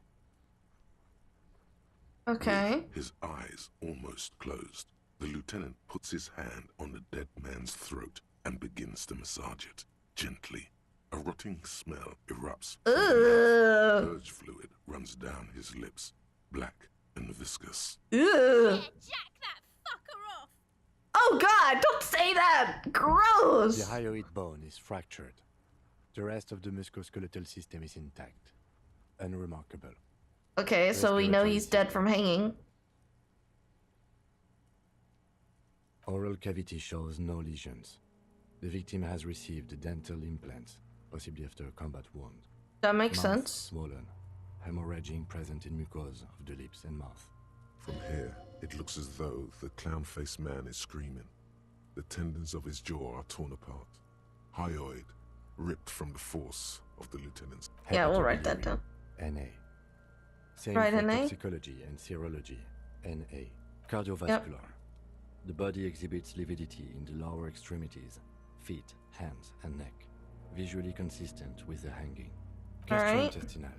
Okay. With his eyes almost closed, the lieutenant puts his hand on the dead man's throat and begins to massage it, gently. A rotting smell erupts. Purge fluid runs down his lips, black and viscous. Ugh. Yeah, jack that fucker off! Oh god, don't say that! Gross! The hyoid bone is fractured. The rest of the musculoskeletal system is intact. Unremarkable. Okay, so we know he's dead from hanging. Oral cavity shows no lesions. The victim has received dental implants, possibly after a combat wound. That makes Mouth sense. swollen. Hemorrhaging present in mucosa of the lips and mouth. From here, it looks as though the clown-faced man is screaming. The tendons of his jaw are torn apart. Hyoid ripped from the force of the lieutenant's. Yeah, we'll write that down. NA. Same Right, for NA? toxicology and serology. NA. Cardiovascular. The body exhibits lividity in the lower extremities, feet, hands, and neck. Visually consistent with the hanging. Alright. Gastrointestinal.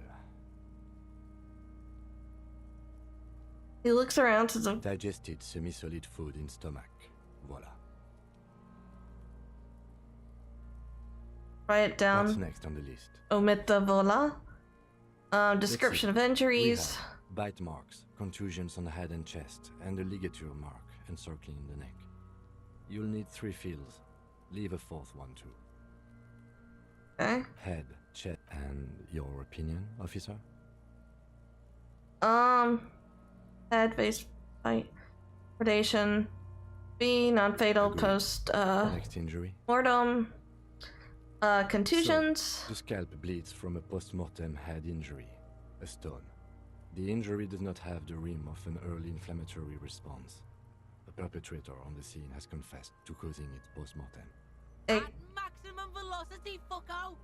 He looks around to the... Digested semi-solid food in stomach. Voila. Write it down. What's next on the list? Omit the vola. Description of injuries. Bite marks, contusions on the head and chest, and a ligature mark encircling the neck. You'll need 3 fields. Leave a 4th one too. Okay. Head, chest, and your opinion, officer? Head, face, bite, predation, B, non-fatal, Agreed. post, Next injury? mortem, contusions. So, the scalp bleeds from a post-mortem head injury, a stone. The injury does not have the rim of an early inflammatory response. The perpetrator on the scene has confessed to causing it post-mortem. Hey. At maximum velocity, fucko!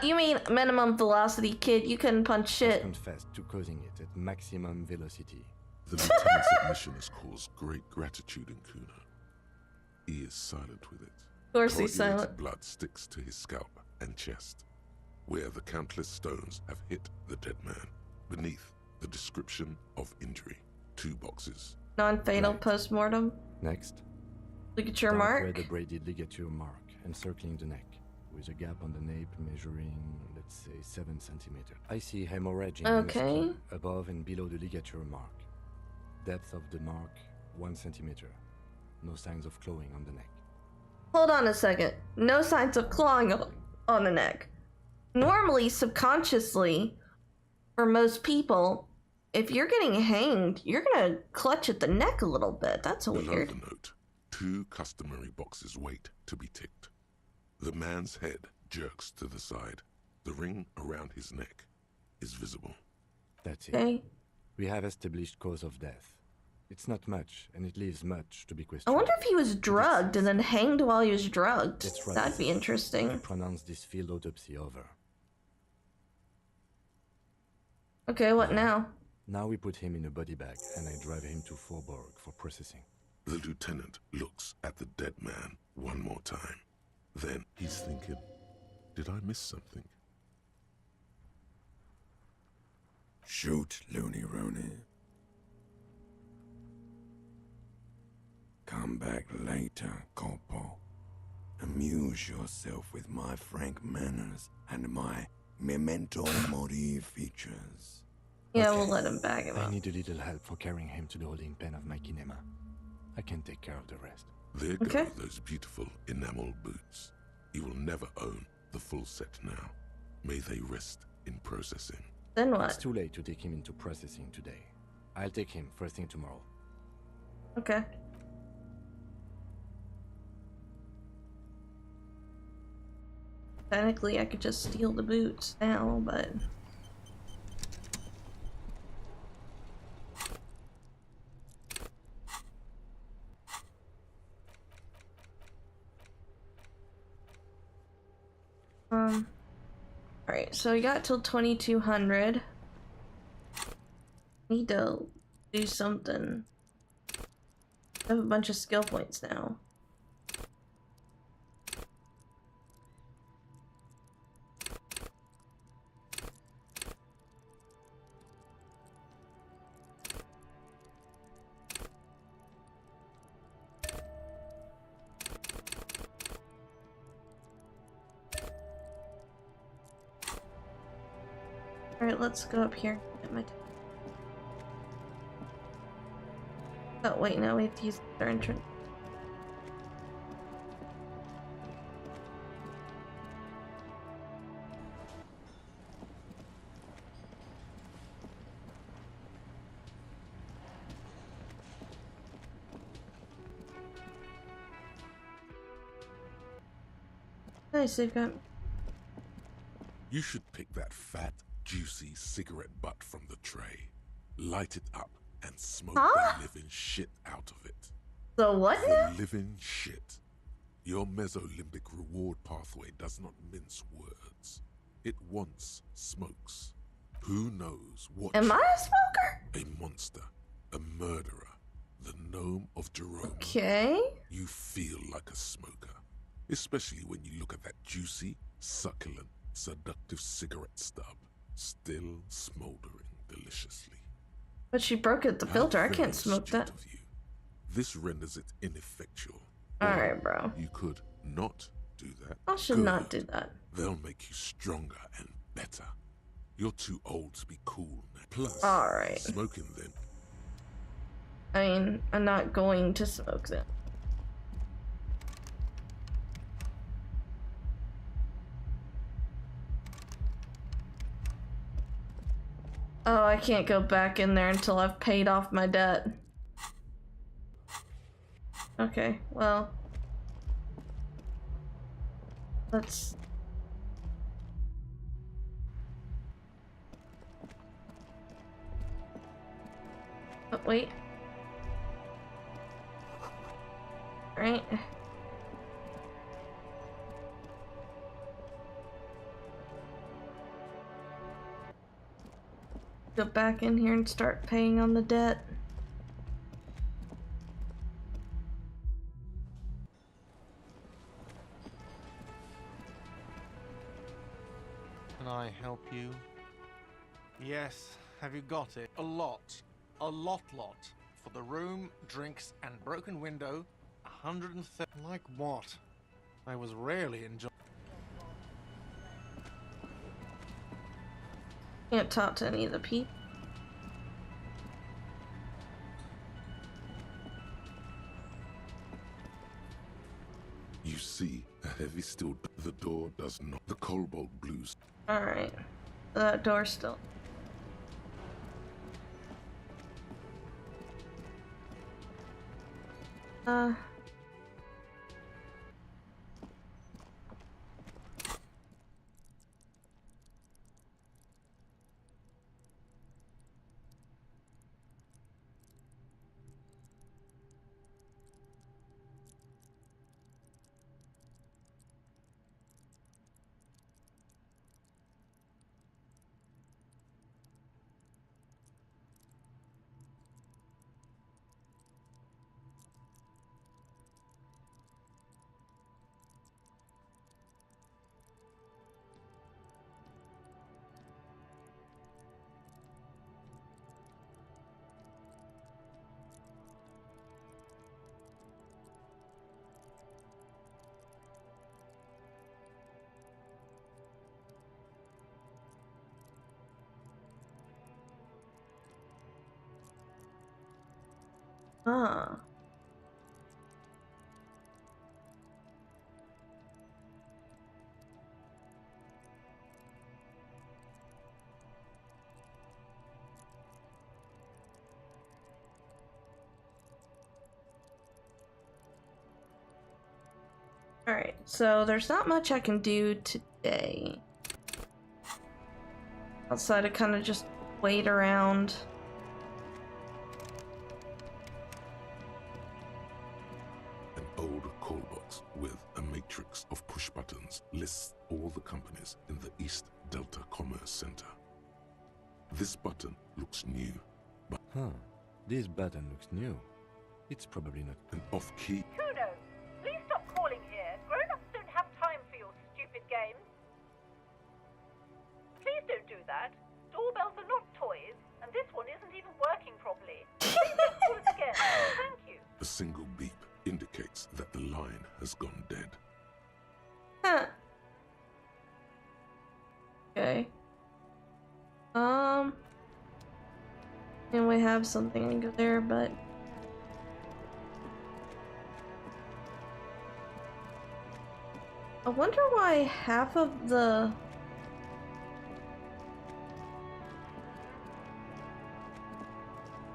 You mean minimum velocity, kid? You couldn't punch Has shit. confessed to causing it at maximum velocity. The lieutenant's admission has caused great gratitude in Kuna. He is silent with it. Of course he's Coagulated silent. blood sticks to his scalp and chest, where the countless stones have hit the dead man. Beneath, the description of injury. 2 boxes. Non-fatal Right. post-mortem. Next, Ligature dark mark. red abraded ligature mark encircling the neck, with a gap on the nape measuring, let's say, 7 centimeters. I see hemorrhaging on the Okay. skin above and below the ligature mark. Depth of the mark, 1 centimeter. No signs of clawing on the neck. Hold on a second. No signs of clawing on the neck. Normally, subconsciously, for most people, if you're getting hanged, you're gonna clutch at the neck a little bit. That's Below weird. the note, 2 customary boxes wait to be ticked. The man's head jerks to the side. The ring around his neck is visible. That's it. Okay. We have established cause of death. It's not much, and it leaves much to be I questioned. wonder if he was drugged and then hanged while he was drugged. That's right. That'd be I interesting. pronounce this field autopsy over. Okay, what now? Now we put him in a body bag, and I drive him to Forborg for processing. The lieutenant looks at the dead man one more time. Then he's thinking, did I miss something? Shoot, Looney Rooney. Come back later, Corporal. Amuse yourself with my frank manners and my memento mori features. Yeah, Okay. we'll let him bag him I up. need a little help for carrying him to the holding pen of my kinema. I can take care of the rest. There Okay. go those beautiful enamel boots. He will never own the full set now. May they rest in processing. Then It's what? too late to take him into processing today. I'll take him first thing tomorrow. Okay. Technically, I could just steal the boots now, but... Alright, so we got till 2200. Need to do something. I have a bunch of skill points now. Alright, let's go up here. Get my oh wait, no, we have to use our entrance. Nice, they've got... You should pick that fat, juicy cigarette butt from the tray, light it up, and smoke the living shit out of it. The what now? The living shit. Your mesolimbic reward pathway does not mince words. It wants smokes. Who knows what... Am I a smoker? A monster. A murderer. The gnome of Jerome. Okay. You feel like a smoker. Especially when you look at that juicy, succulent, seductive cigarette stub, still smoldering deliciously. But she broke it, the filter. I can't smoke that. Of you. This renders it ineffectual. Alright, bro. You could not do that. I should not do that. They'll make you stronger and better. You're too old to be cool now. Plus, alright. Smoking then. I mean, I'm not going to smoke them. Oh, I can't go back in there until I've paid off my debt. Okay, well... let's... oh, wait. Right. Go back in here and start paying on the debt. Can I help you? Yes, have you got it? A lot. A lot. For the room, drinks, and broken window, 130. Like what? I was rarely enjoying. Can't talk to any of the people. You see a heavy steel. The door does not. The cobalt blues. Alright. That door's still. Ah. Alright, so there's not much I can do today. Outside of kind of just wait around. An old call box with a matrix of push buttons lists all the companies in the East Delta Commerce Center. This button looks new, but this button looks new. It's probably not an off-key. Kuno, please stop calling here. Grown-ups don't have time for your stupid games. Please don't do that. Doorbells are not toys, and this one isn't even working properly. Please don't call us again. Thank you. A single beep indicates that the line has gone dead. Huh. Okay. And we have something to go there, but I wonder why half of the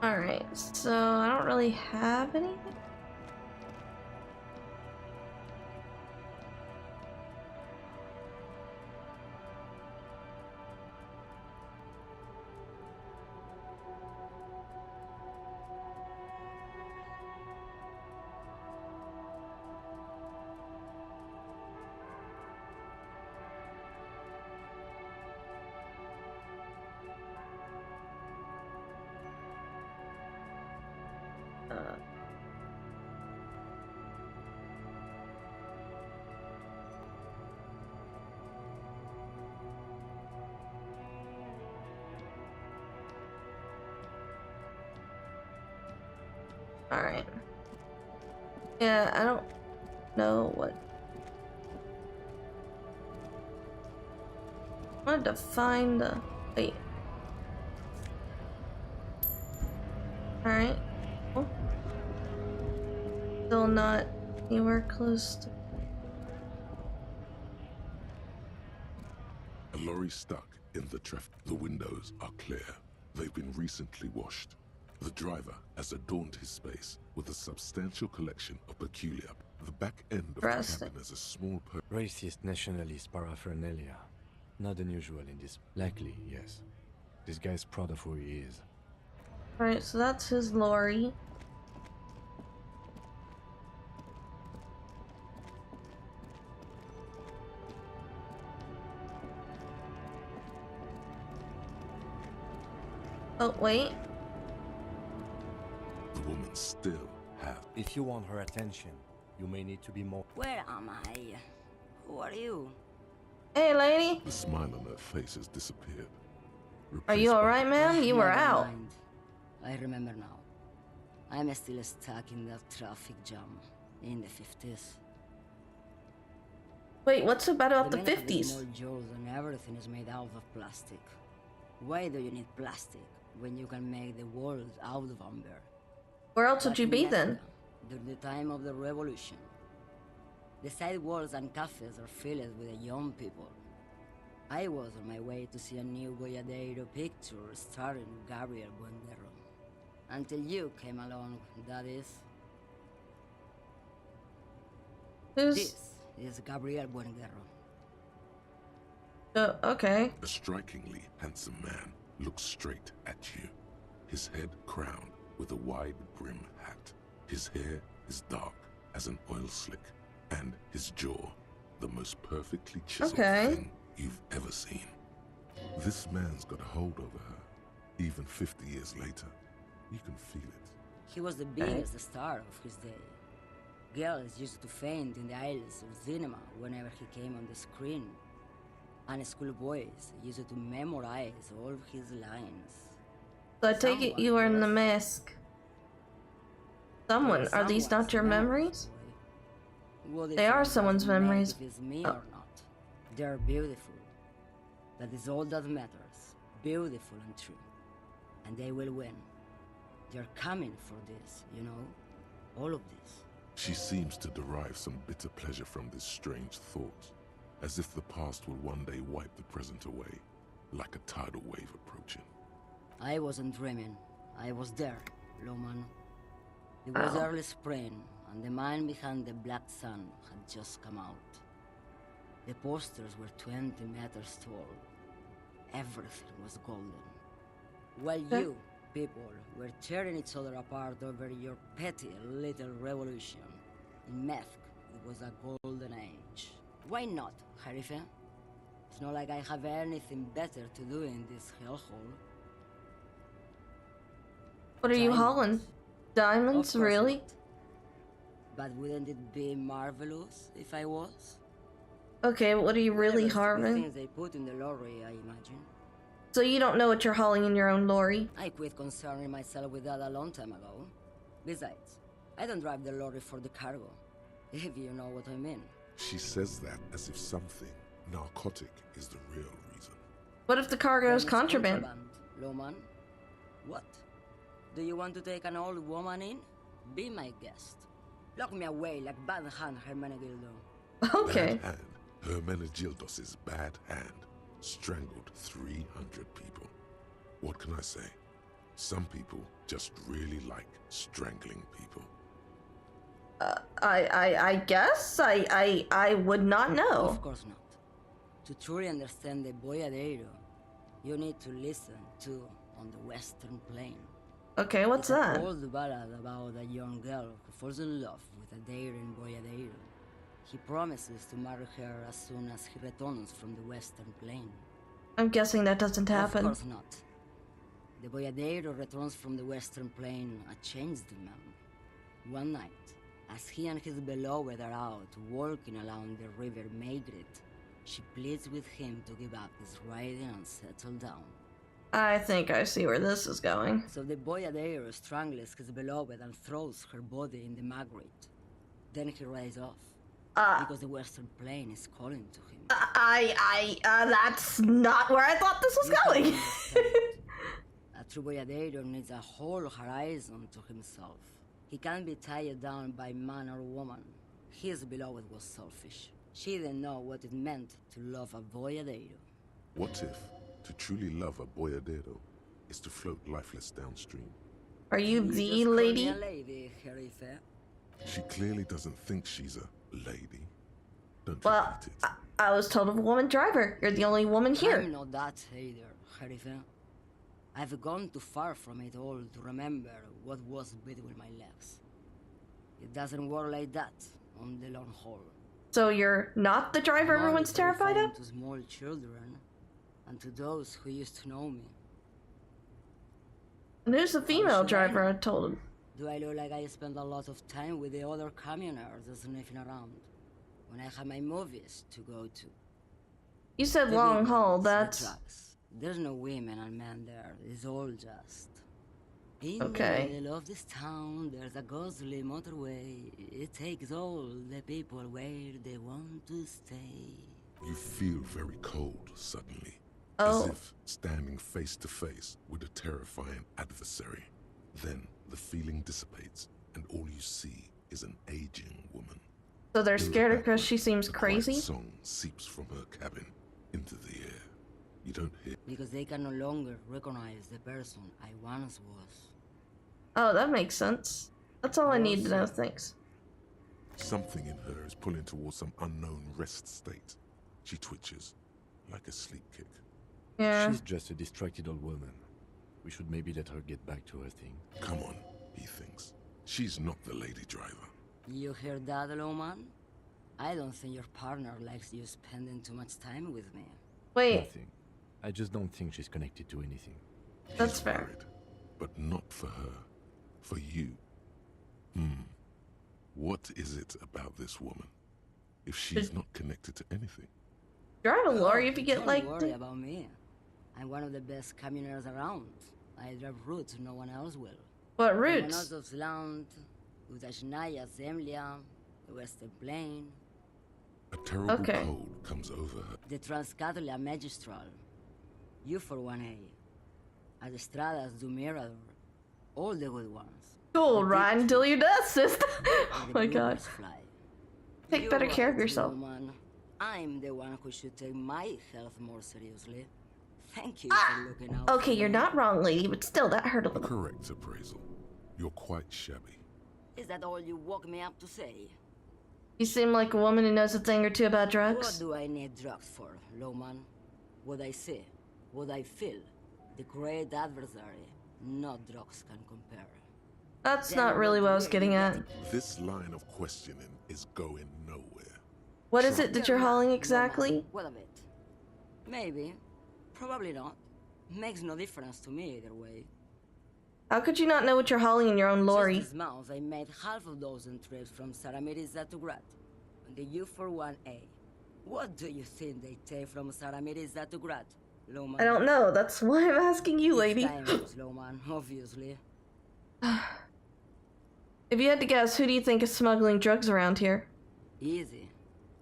Alright, so I don't really have anything. Alright. Yeah, I don't know what. I wanted to find the. Wait. Alright. Oh. Still not anywhere close to. A lorry stuck in the traffic. The windows are clear. They've been recently washed. The driver has adorned his space with a substantial collection of peculiar. The back end of the cabin has a small racist nationalist paraphernalia. Not unusual in this. Likely, yes. This guy's proud of who he is. Alright, so that's his lorry. Oh, wait. The woman still has. If you want her attention, you may need to be more. Where am I? Who are you? Hey, lady. The smile on her face has disappeared. Are you alright, ma'am? You were Never out. mind. I remember now. I'm still stuck in that traffic jam in the 50s. Wait, what's so bad about the men have 50s? small jaws and everything is made out of plastic. Why do you need plastic when you can make the world out of amber? Where else would you be then? During the time of the revolution, the sidewalks and cafes are filled with the young people. I was on my way to see a new Goyadero picture starring Gabriel Buendero. Until you came along, that is. Who's... This is Gabriel Buendero. Okay. A strikingly handsome man looks straight at you, his head crowned with a wide brim hat. His hair is dark as an oil slick, and his jaw the most perfectly chiseled thing you've ever seen. This man's got a hold over her, even 50 years later. You can feel it. He was the biggest star of his day. Girls used to faint in the aisles of cinema whenever he came on the screen. And schoolboys used to memorize all of his lines. So I take it you were in the mask. Someone. Are these not your memories? They are someone's memories. If it's me or not. They're beautiful. That is all that matters. Beautiful and true. And they will win. They're coming for this, you know? All of this. She seems to derive some bitter pleasure from this strange thought, as if the past will one day wipe the present away, like a tidal wave approaching. I wasn't dreaming. I was there, Loman. It was early spring, and the man behind the black sun had just come out. The posters were 20 meters tall. Everything was golden. While you, people, were tearing each other apart over your petty little revolution. In Meth, it was a golden age. Why not, Harife? It's not like I have anything better to do in this hellhole. What are you hauling? Diamonds, Of course really? not. But wouldn't it be marvelous if I was? Okay, what are you really Whatever stupid hauling? things they put in the lorry, I imagine. So you don't know what you're hauling in your own lorry? I quit concerning myself with that a long time ago. Besides, I don't drive the lorry for the cargo, if you know what I mean. She says that as if something narcotic is the real reason. What if the cargo is Then it's contraband? Loman. What? Do you want to take an old woman in? Be my guest. Lock me away like Bad Hand Hermenegildo. Okay. Bad hand. Hermenegildos' bad hand strangled 300 people. What can I say? Some people just really like strangling people. I guess I would not know. Of course not. To truly understand the Boyadero, you need to listen to On the Western Plain. Okay, what's It's that? an old ballad about a young girl who falls in love with a daring Boyadero. He promises to marry her as soon as he returns from the Western Plain. I'm guessing that doesn't happen. Of course not. The Boyadero returns from the Western Plain a changed man. One night, as he and his beloved are out walking along the river Maigret, she pleads with him to give up his riding and settle down. I think I see where this is going. So the Boyadero strangles his beloved and throws her body in the Maigret. Then he rides off, because the Western Plain is calling to him. That's not where I thought this was going. A true Boyadero needs a whole horizon to himself. He can't be tied down by man or woman. His beloved was selfish. She didn't know what it meant to love a Boyadero. What if to truly love a boyadero is to float lifeless downstream? Are you You the just call me lady? a lady, Herife. She clearly doesn't think she's a lady. Don't Well, repeat it. I was told of a woman driver. You're the only woman here. I'm not that either, Herife. I've gone too far from it all to remember what was between my legs. It doesn't work like that on the long haul. So you're not the driver I'm only everyone's terrified of? to small children and to those who used to know me. And who's the female should I driver? know? I told him. Do I look like I spend a lot of time with the other communers sniffing around when I have my movies to go to? You said The long big haul. ones, the That's trucks. There's no women and men there. It's all just. In Okay. the middle of this town, there's a ghostly motorway. It takes all the people where they want to stay. You feel very cold suddenly. Oh. As if standing face to face with a terrifying adversary. Then the feeling dissipates, and all you see is an aging woman. so they're In the scared because background, she seems a quiet crazy. song seeps from her cabin into the air. You don't hear. Because they can no longer recognize the person I once was. Oh, that makes sense. That's all I need to know. Also- Thanks. Something in her is pulling towards some unknown rest state. She twitches, like a sleep kick. Yeah. She's just a distracted old woman. We should maybe let her get back to her thing. Come on, he thinks. She's not the lady driver. You hear that, Loman? I don't think your partner likes you spending too much time with me. Wait, Nothing. I just don't think she's connected to anything. that's He's fair. worried, but not for her. For you. What is it about this woman? If she's not connected to anything. Drive a lorry if you get Don't like. worry about me. I'm one of the best communers around. I drive routes no one else will. What routes? Routes? Land, Udashnaya, Zemlya, the Western Plain, A terrible Okay. cold comes over her. the Transcatolia Magistral. You for 1A. Adestradas do Mirador. All the good ones. Cool, The ride deep until your death, sister. where Oh the my god. bluebirds fly. Take You're better care of right, yourself. Woman. I'm the one who should take my health more seriously. Thank you for looking out. Okay, for you're me. not wrong, lady, but still, that hurt a little. Correct, appraisal. You're quite shabby. Is that all you woke me up to say? You seem like a woman who knows a thing or two about What drugs. do I need drugs for, Lowman? What I see, what I feel, the great adversary, no drugs can compare. That's not really what I was getting at. This line of questioning is going nowhere. What is it that you're hauling Lowman, exactly? what of it? Maybe. Probably not. Makes no difference to me either way. How could you not know what you're hauling in your own lorry? Just this month, I made half a dozen trips from Saramiris to Grad on the U41A. What do you think they take from Saramiris to Grad, Loman? I don't know. That's why I'm asking you, lady. It's Loman, obviously. If you had to guess, who do you think is smuggling drugs around here? Easy.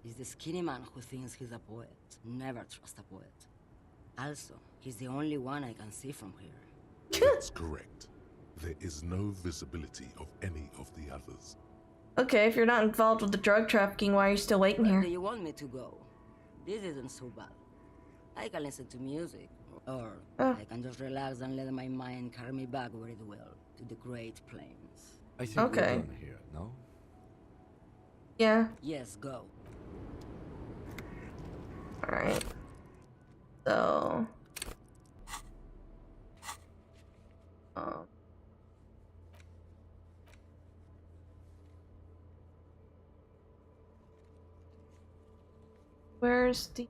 He's the skinny man who thinks he's a poet. Never trust a poet. Also, he's the only one I can see from here. That's correct. There is no visibility of any of the others. Okay, if you're not involved with the drug trafficking, why are you still waiting here? Where do you want me to go? This isn't so bad. I can listen to music, or I can just relax and let my mind carry me back where it will, to the Great Plains. I think we're done here, no? Yeah. Yes, go. Alright. So... Where's the...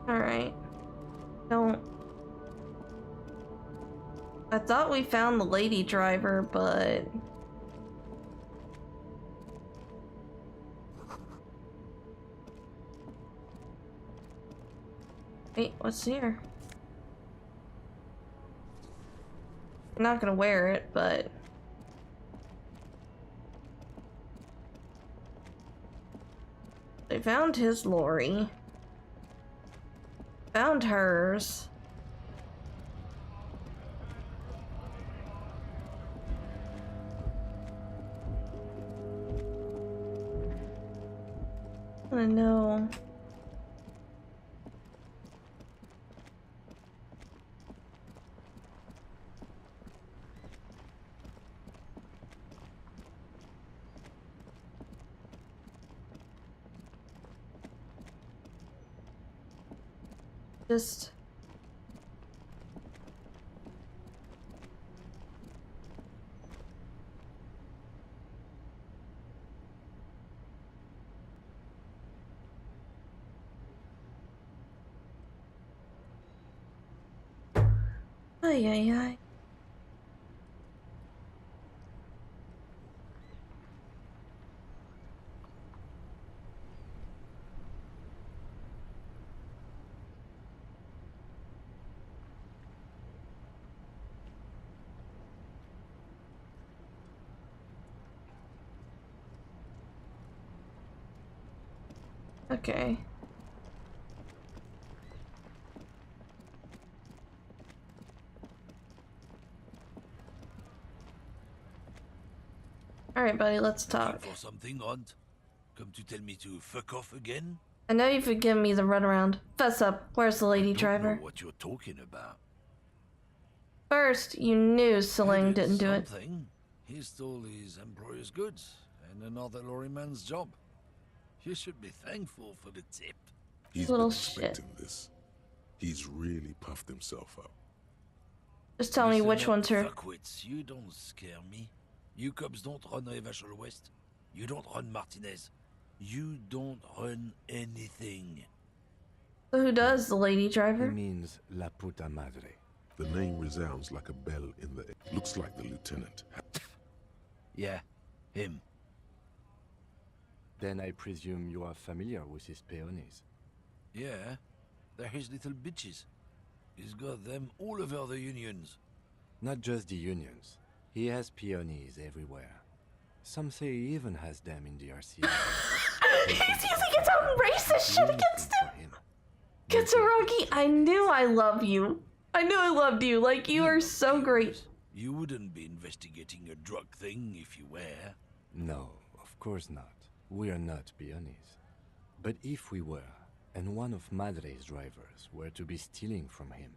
Alright. Don't... I thought we found the lady driver, but... Wait, what's here? I'm not gonna wear it, but... They found his lorry. Found hers. I know. Just... Ay, ay, ay. Okay. Alright, buddy, let's talk. For something odd? Come to tell me to fuck off again? I know you've been giving me the runaround. Fess up, where's the lady driver? I don't know what you're talking about. First, you knew Seling didn't do it. He stole his employer's goods and another lorryman's job. You should be thankful for the tip. He's been expecting this. He's really puffed himself up. Just tell me which one's her. Fuckwits, you don't scare me. You cops don't run Evashel West. You don't run Martinez. You don't run anything. So who does, the lady driver? He means La Puta Madre. The name resounds like a bell in the air. Looks like the lieutenant. Yeah, him. Then I presume you are familiar with his peonies. Yeah, they're his little bitches. He's got them all over the unions. Not just the unions. He has peonies everywhere. Some say he even has them in the RCA. He's using his own racist shit against him! Katsurogi, I knew I love you. I knew I loved you. Like, you are so great. You wouldn't be investigating a drug thing if you were. No, of course not. We are not peonies. But if we were, and one of Madre's drivers were to be stealing from him,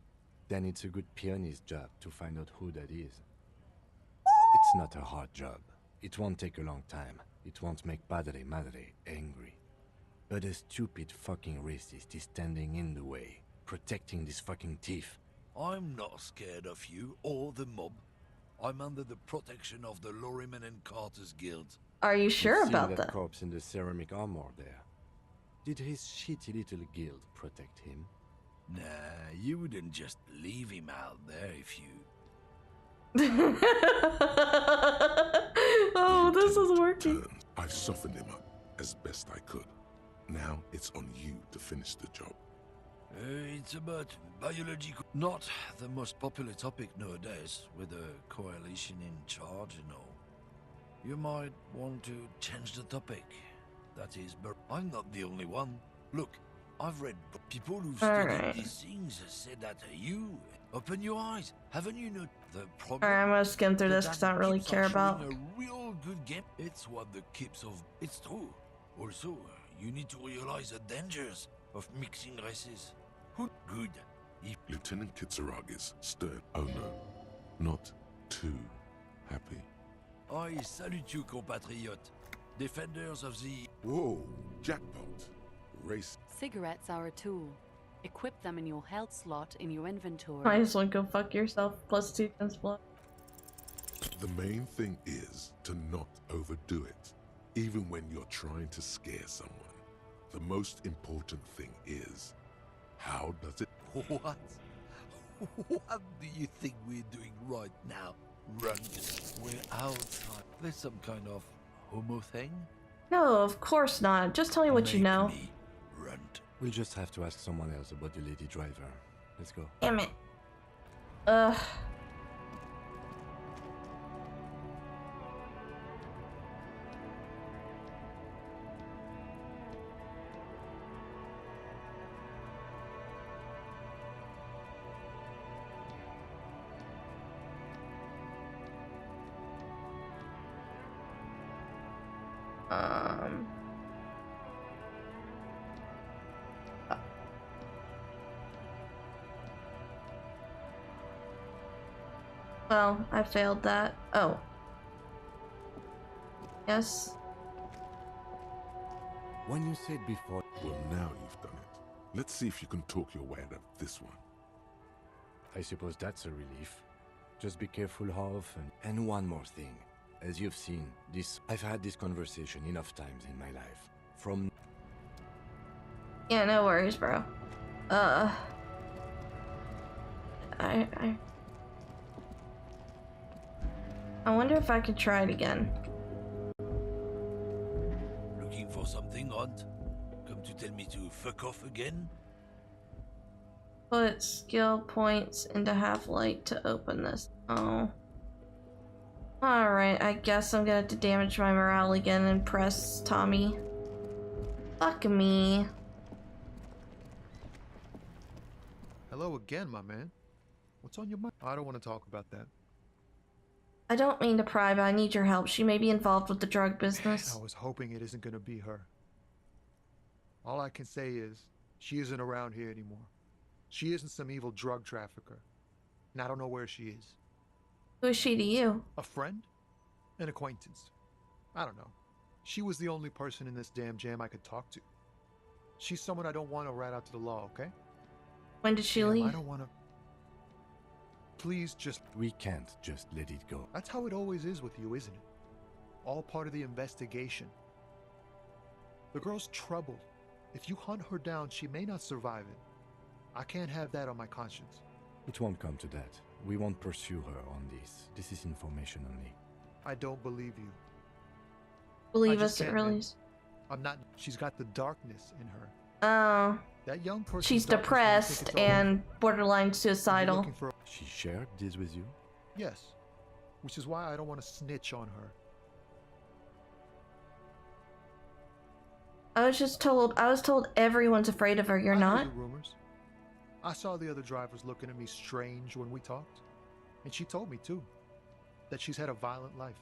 then it's a good peony's job to find out who that is. It's not a hard job. It won't take a long time. It won't make Padre Madre angry. But a stupid fucking racist is standing in the way, protecting this fucking thief. I'm not scared of you or the mob. I'm under the protection of the Lorrymen and Carters Guild. Are you sure You've seen about that that? corpse in the ceramic armor there. Did his shitty little guild protect him? Nah, you wouldn't just leave him out there if you... Oh, this is working. I've softened him up as best I could. Now it's on you to finish the job. It's about biological... Not the most popular topic nowadays, with the coalition in charge and all. You might want to change the topic. That is, but I'm not the only one. Look, I've read people who've studied these things said that you... Open your eyes. Haven't you noticed the problem? Alright, I'm gonna skim through this because I don't really keeps care on about. showing a real good game. It's what the keeps of... It's true. Also, you need to realize the dangers of mixing races. Who good? Lieutenant Kitsuragi stern. Oh no, not too happy. I salute you, compatriot. Defenders of the... Whoa, jackpot. Race. Cigarettes are a tool. Equip them in your health slot in your inventory. Might as well go fuck yourself. Plus 2 times blood. The main thing is to not overdo it, even when you're trying to scare someone. The most important thing is, how does it... What? What do you think we're doing right now? Run. We're outside. There's some kind of homo thing? No, of course not. Just tell me what you know. We'll just have to ask someone else about the lady driver. Let's go. Damn it. Ugh. Well, I failed that. Oh. Yes. When you said before... Well, now you've done it. Let's see if you can talk your way out of this one. I suppose that's a relief. Just be careful how often. And one more thing. As you've seen, I've had this conversation enough times in my life. From... Yeah, no worries, bro. I wonder if I could try it again. Looking for something, Hunt? Come to tell me to fuck off again? Put skill points into half-light to open this. Oh. Alright, I guess I'm gonna have to damage my morale again and press Tommy. Fuck me. Hello again, my man. What's on your mind? I don't want to talk about that. I don't mean to pry, but I need your help. She may be involved with the drug business. I was hoping it isn't gonna be her. All I can say is, she isn't around here anymore. She isn't some evil drug trafficker. And I don't know where she is. Who is she to you? A friend? An acquaintance. I don't know. She was the only person in this damn jam I could talk to. She's someone I don't want to rat out to the law, okay? When did she leave? I don't want to... Please just... We can't just let it go. That's how it always is with you, isn't it? All part of the investigation. The girl's troubled. If you hunt her down, she may not survive it. I can't have that on my conscience. It won't come to that. We won't pursue her on this. This is information only. I don't believe you. Believe us, it really is. I'm not... She's got the darkness in her. Oh. That young person. She's depressed and borderline suicidal. She shared this with you? Yes. Which is why I don't want to snitch on her. I was told everyone's afraid of her. You're not? Heard the rumors. I saw the other drivers looking at me strange when we talked. And she told me too. That she's had a violent life.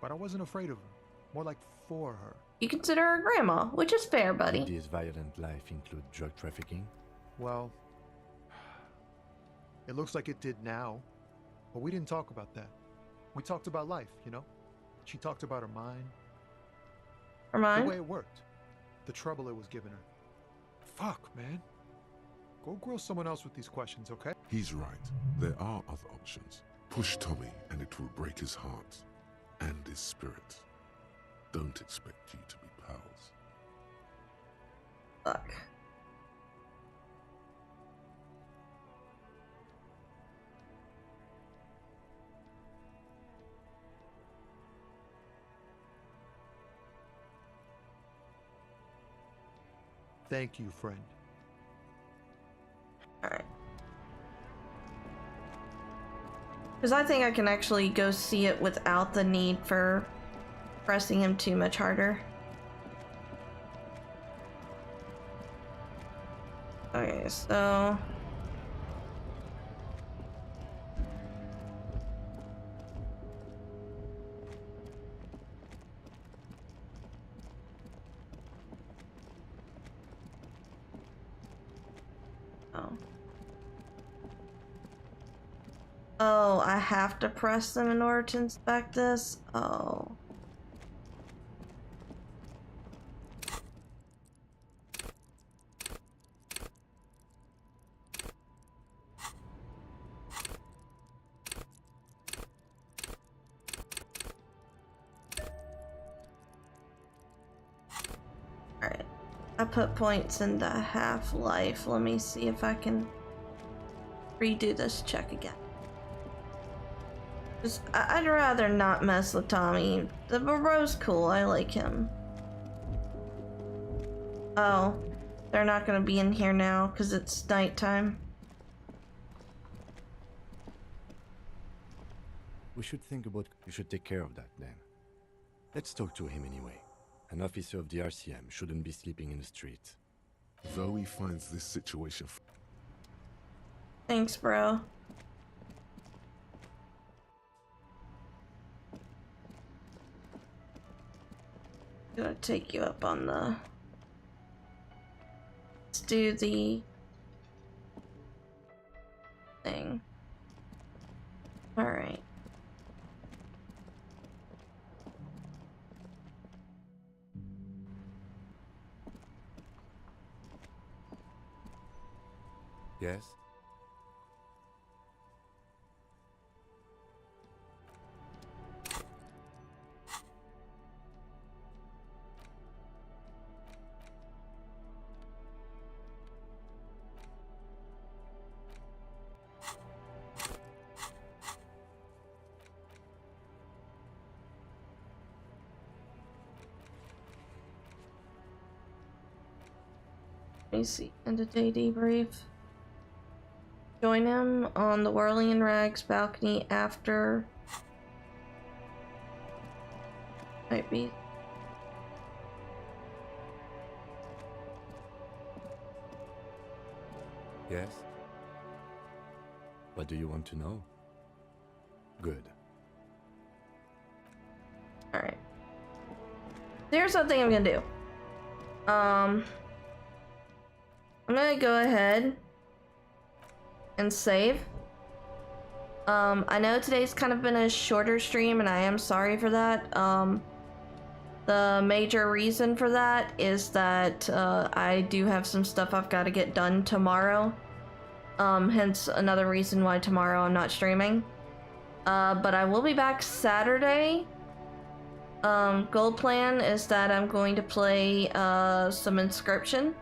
But I wasn't afraid of her. More like for her. You consider her grandma, which is fair, buddy. Did this violent life include drug trafficking? Well, it looks like it did now. But we didn't talk about that. We talked about life, you know? She talked about her mind. Her mind? The way it worked. The trouble it was giving her. Fuck, man. Go grill someone else with these questions, okay? He's right. There are other options. Push Tommy and it will break his heart and his spirit. Don't expect you to be pals. Fuck. Thank you, friend. Alright. Because I think I can actually go see it without the need for pressing him too much harder. Okay, so... Oh, I have to press them in order to inspect this? Oh. Alright. I put points in the half-life. Let me see if I can redo this check again. I'd rather not mess with Tommy. The bro's cool, I like him. Oh, they're not gonna be in here now because it's nighttime. We should think about... You should take care of that then. Let's talk to him anyway. An officer of the RCM shouldn't be sleeping in the street. Though he finds this situation... Thanks, bro. Gonna take you up on the... Let's do the... thing. Alright. Yes? Let me see. End of day debrief. Join him on the Whirling in Rags balcony after. Might be. Yes? What do you want to know? Good. Alright. Here's something I'm gonna do. I'm gonna go ahead and save. I know today's kind of been a shorter stream and I am sorry for that. The major reason for that is that I do have some stuff I've got to get done tomorrow. Hence another reason why tomorrow I'm not streaming. But I will be back Saturday. Goal plan is that I'm going to play some Inscription.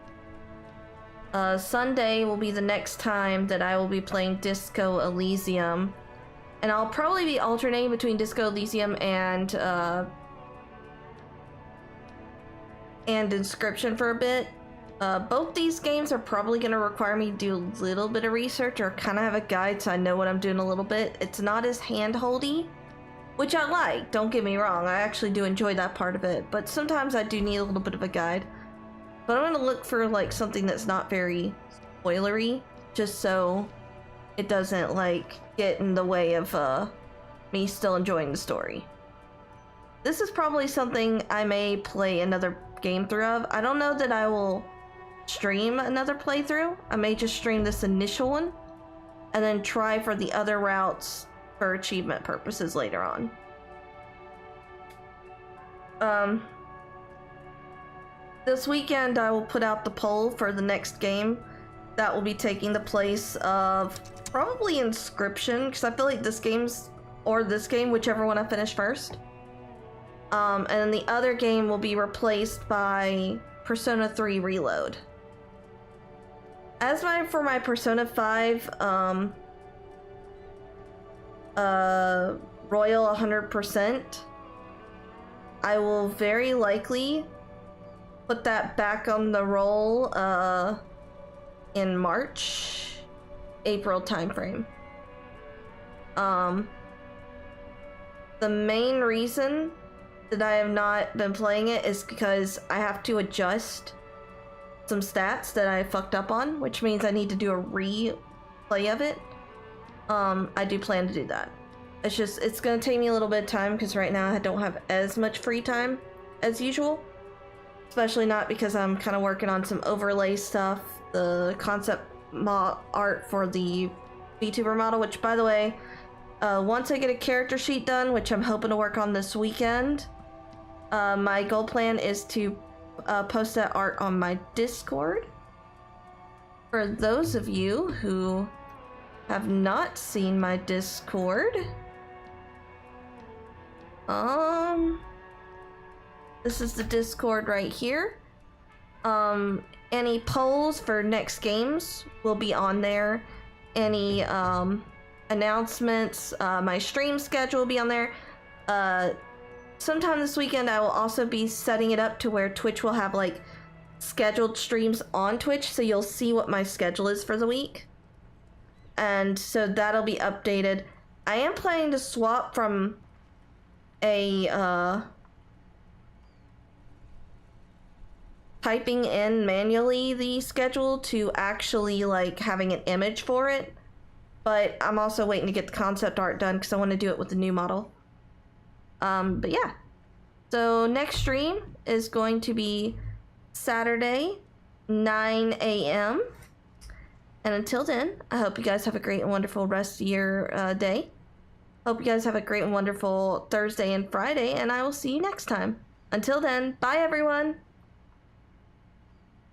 Sunday will be the next time that I will be playing Disco Elysium. And I'll probably be alternating between Disco Elysium and Inscription for a bit. Both these games are probably going to require me to do a little bit of research or kind of have a guide so I know what I'm doing a little bit. It's not as hand-holdy, which I like, don't get me wrong. I actually do enjoy that part of it, but sometimes I do need a little bit of a guide. But I'm gonna look for like something that's not very spoilery, just so it doesn't like get in the way of me still enjoying the story. This is probably something I may play another game through of. I don't know that I will stream another playthrough. I may just stream this initial one and then try for the other routes for achievement purposes later on. This weekend I will put out the poll for the next game, that will be taking the place of probably Inscription, because I feel like this game, whichever one I finish first. And then the other game will be replaced by Persona 3 Reload. As for my Persona 5, Royal 100%, I will very likely put that back on the roll, in March, April timeframe. The main reason that I have not been playing it is because I have to adjust some stats that I fucked up on, which means I need to do a replay of it. I do plan to do that. It's gonna take me a little bit of time because right now I don't have as much free time as usual. Especially not because I'm kind of working on some overlay stuff, the concept art for the VTuber model, which by the way, once I get a character sheet done, which I'm hoping to work on this weekend, my goal plan is to post that art on my Discord. For those of you who have not seen my Discord, this is the Discord right here. Any polls for next games will be on there. Any announcements, my stream schedule will be on there. Sometime this weekend I will also be setting it up to where Twitch will have like scheduled streams on Twitch, so you'll see what my schedule is for the week. And so that'll be updated. I am planning to swap from a typing in manually the schedule to actually like having an image for it, but I'm also waiting to get the concept art done because I want to do it with the new model. But yeah, so next stream is going to be Saturday 9 a.m. and until then, I hope you guys have a great and wonderful rest of your day. Hope you guys have a great and wonderful Thursday and Friday, and I will see you next time. Until then, bye everyone!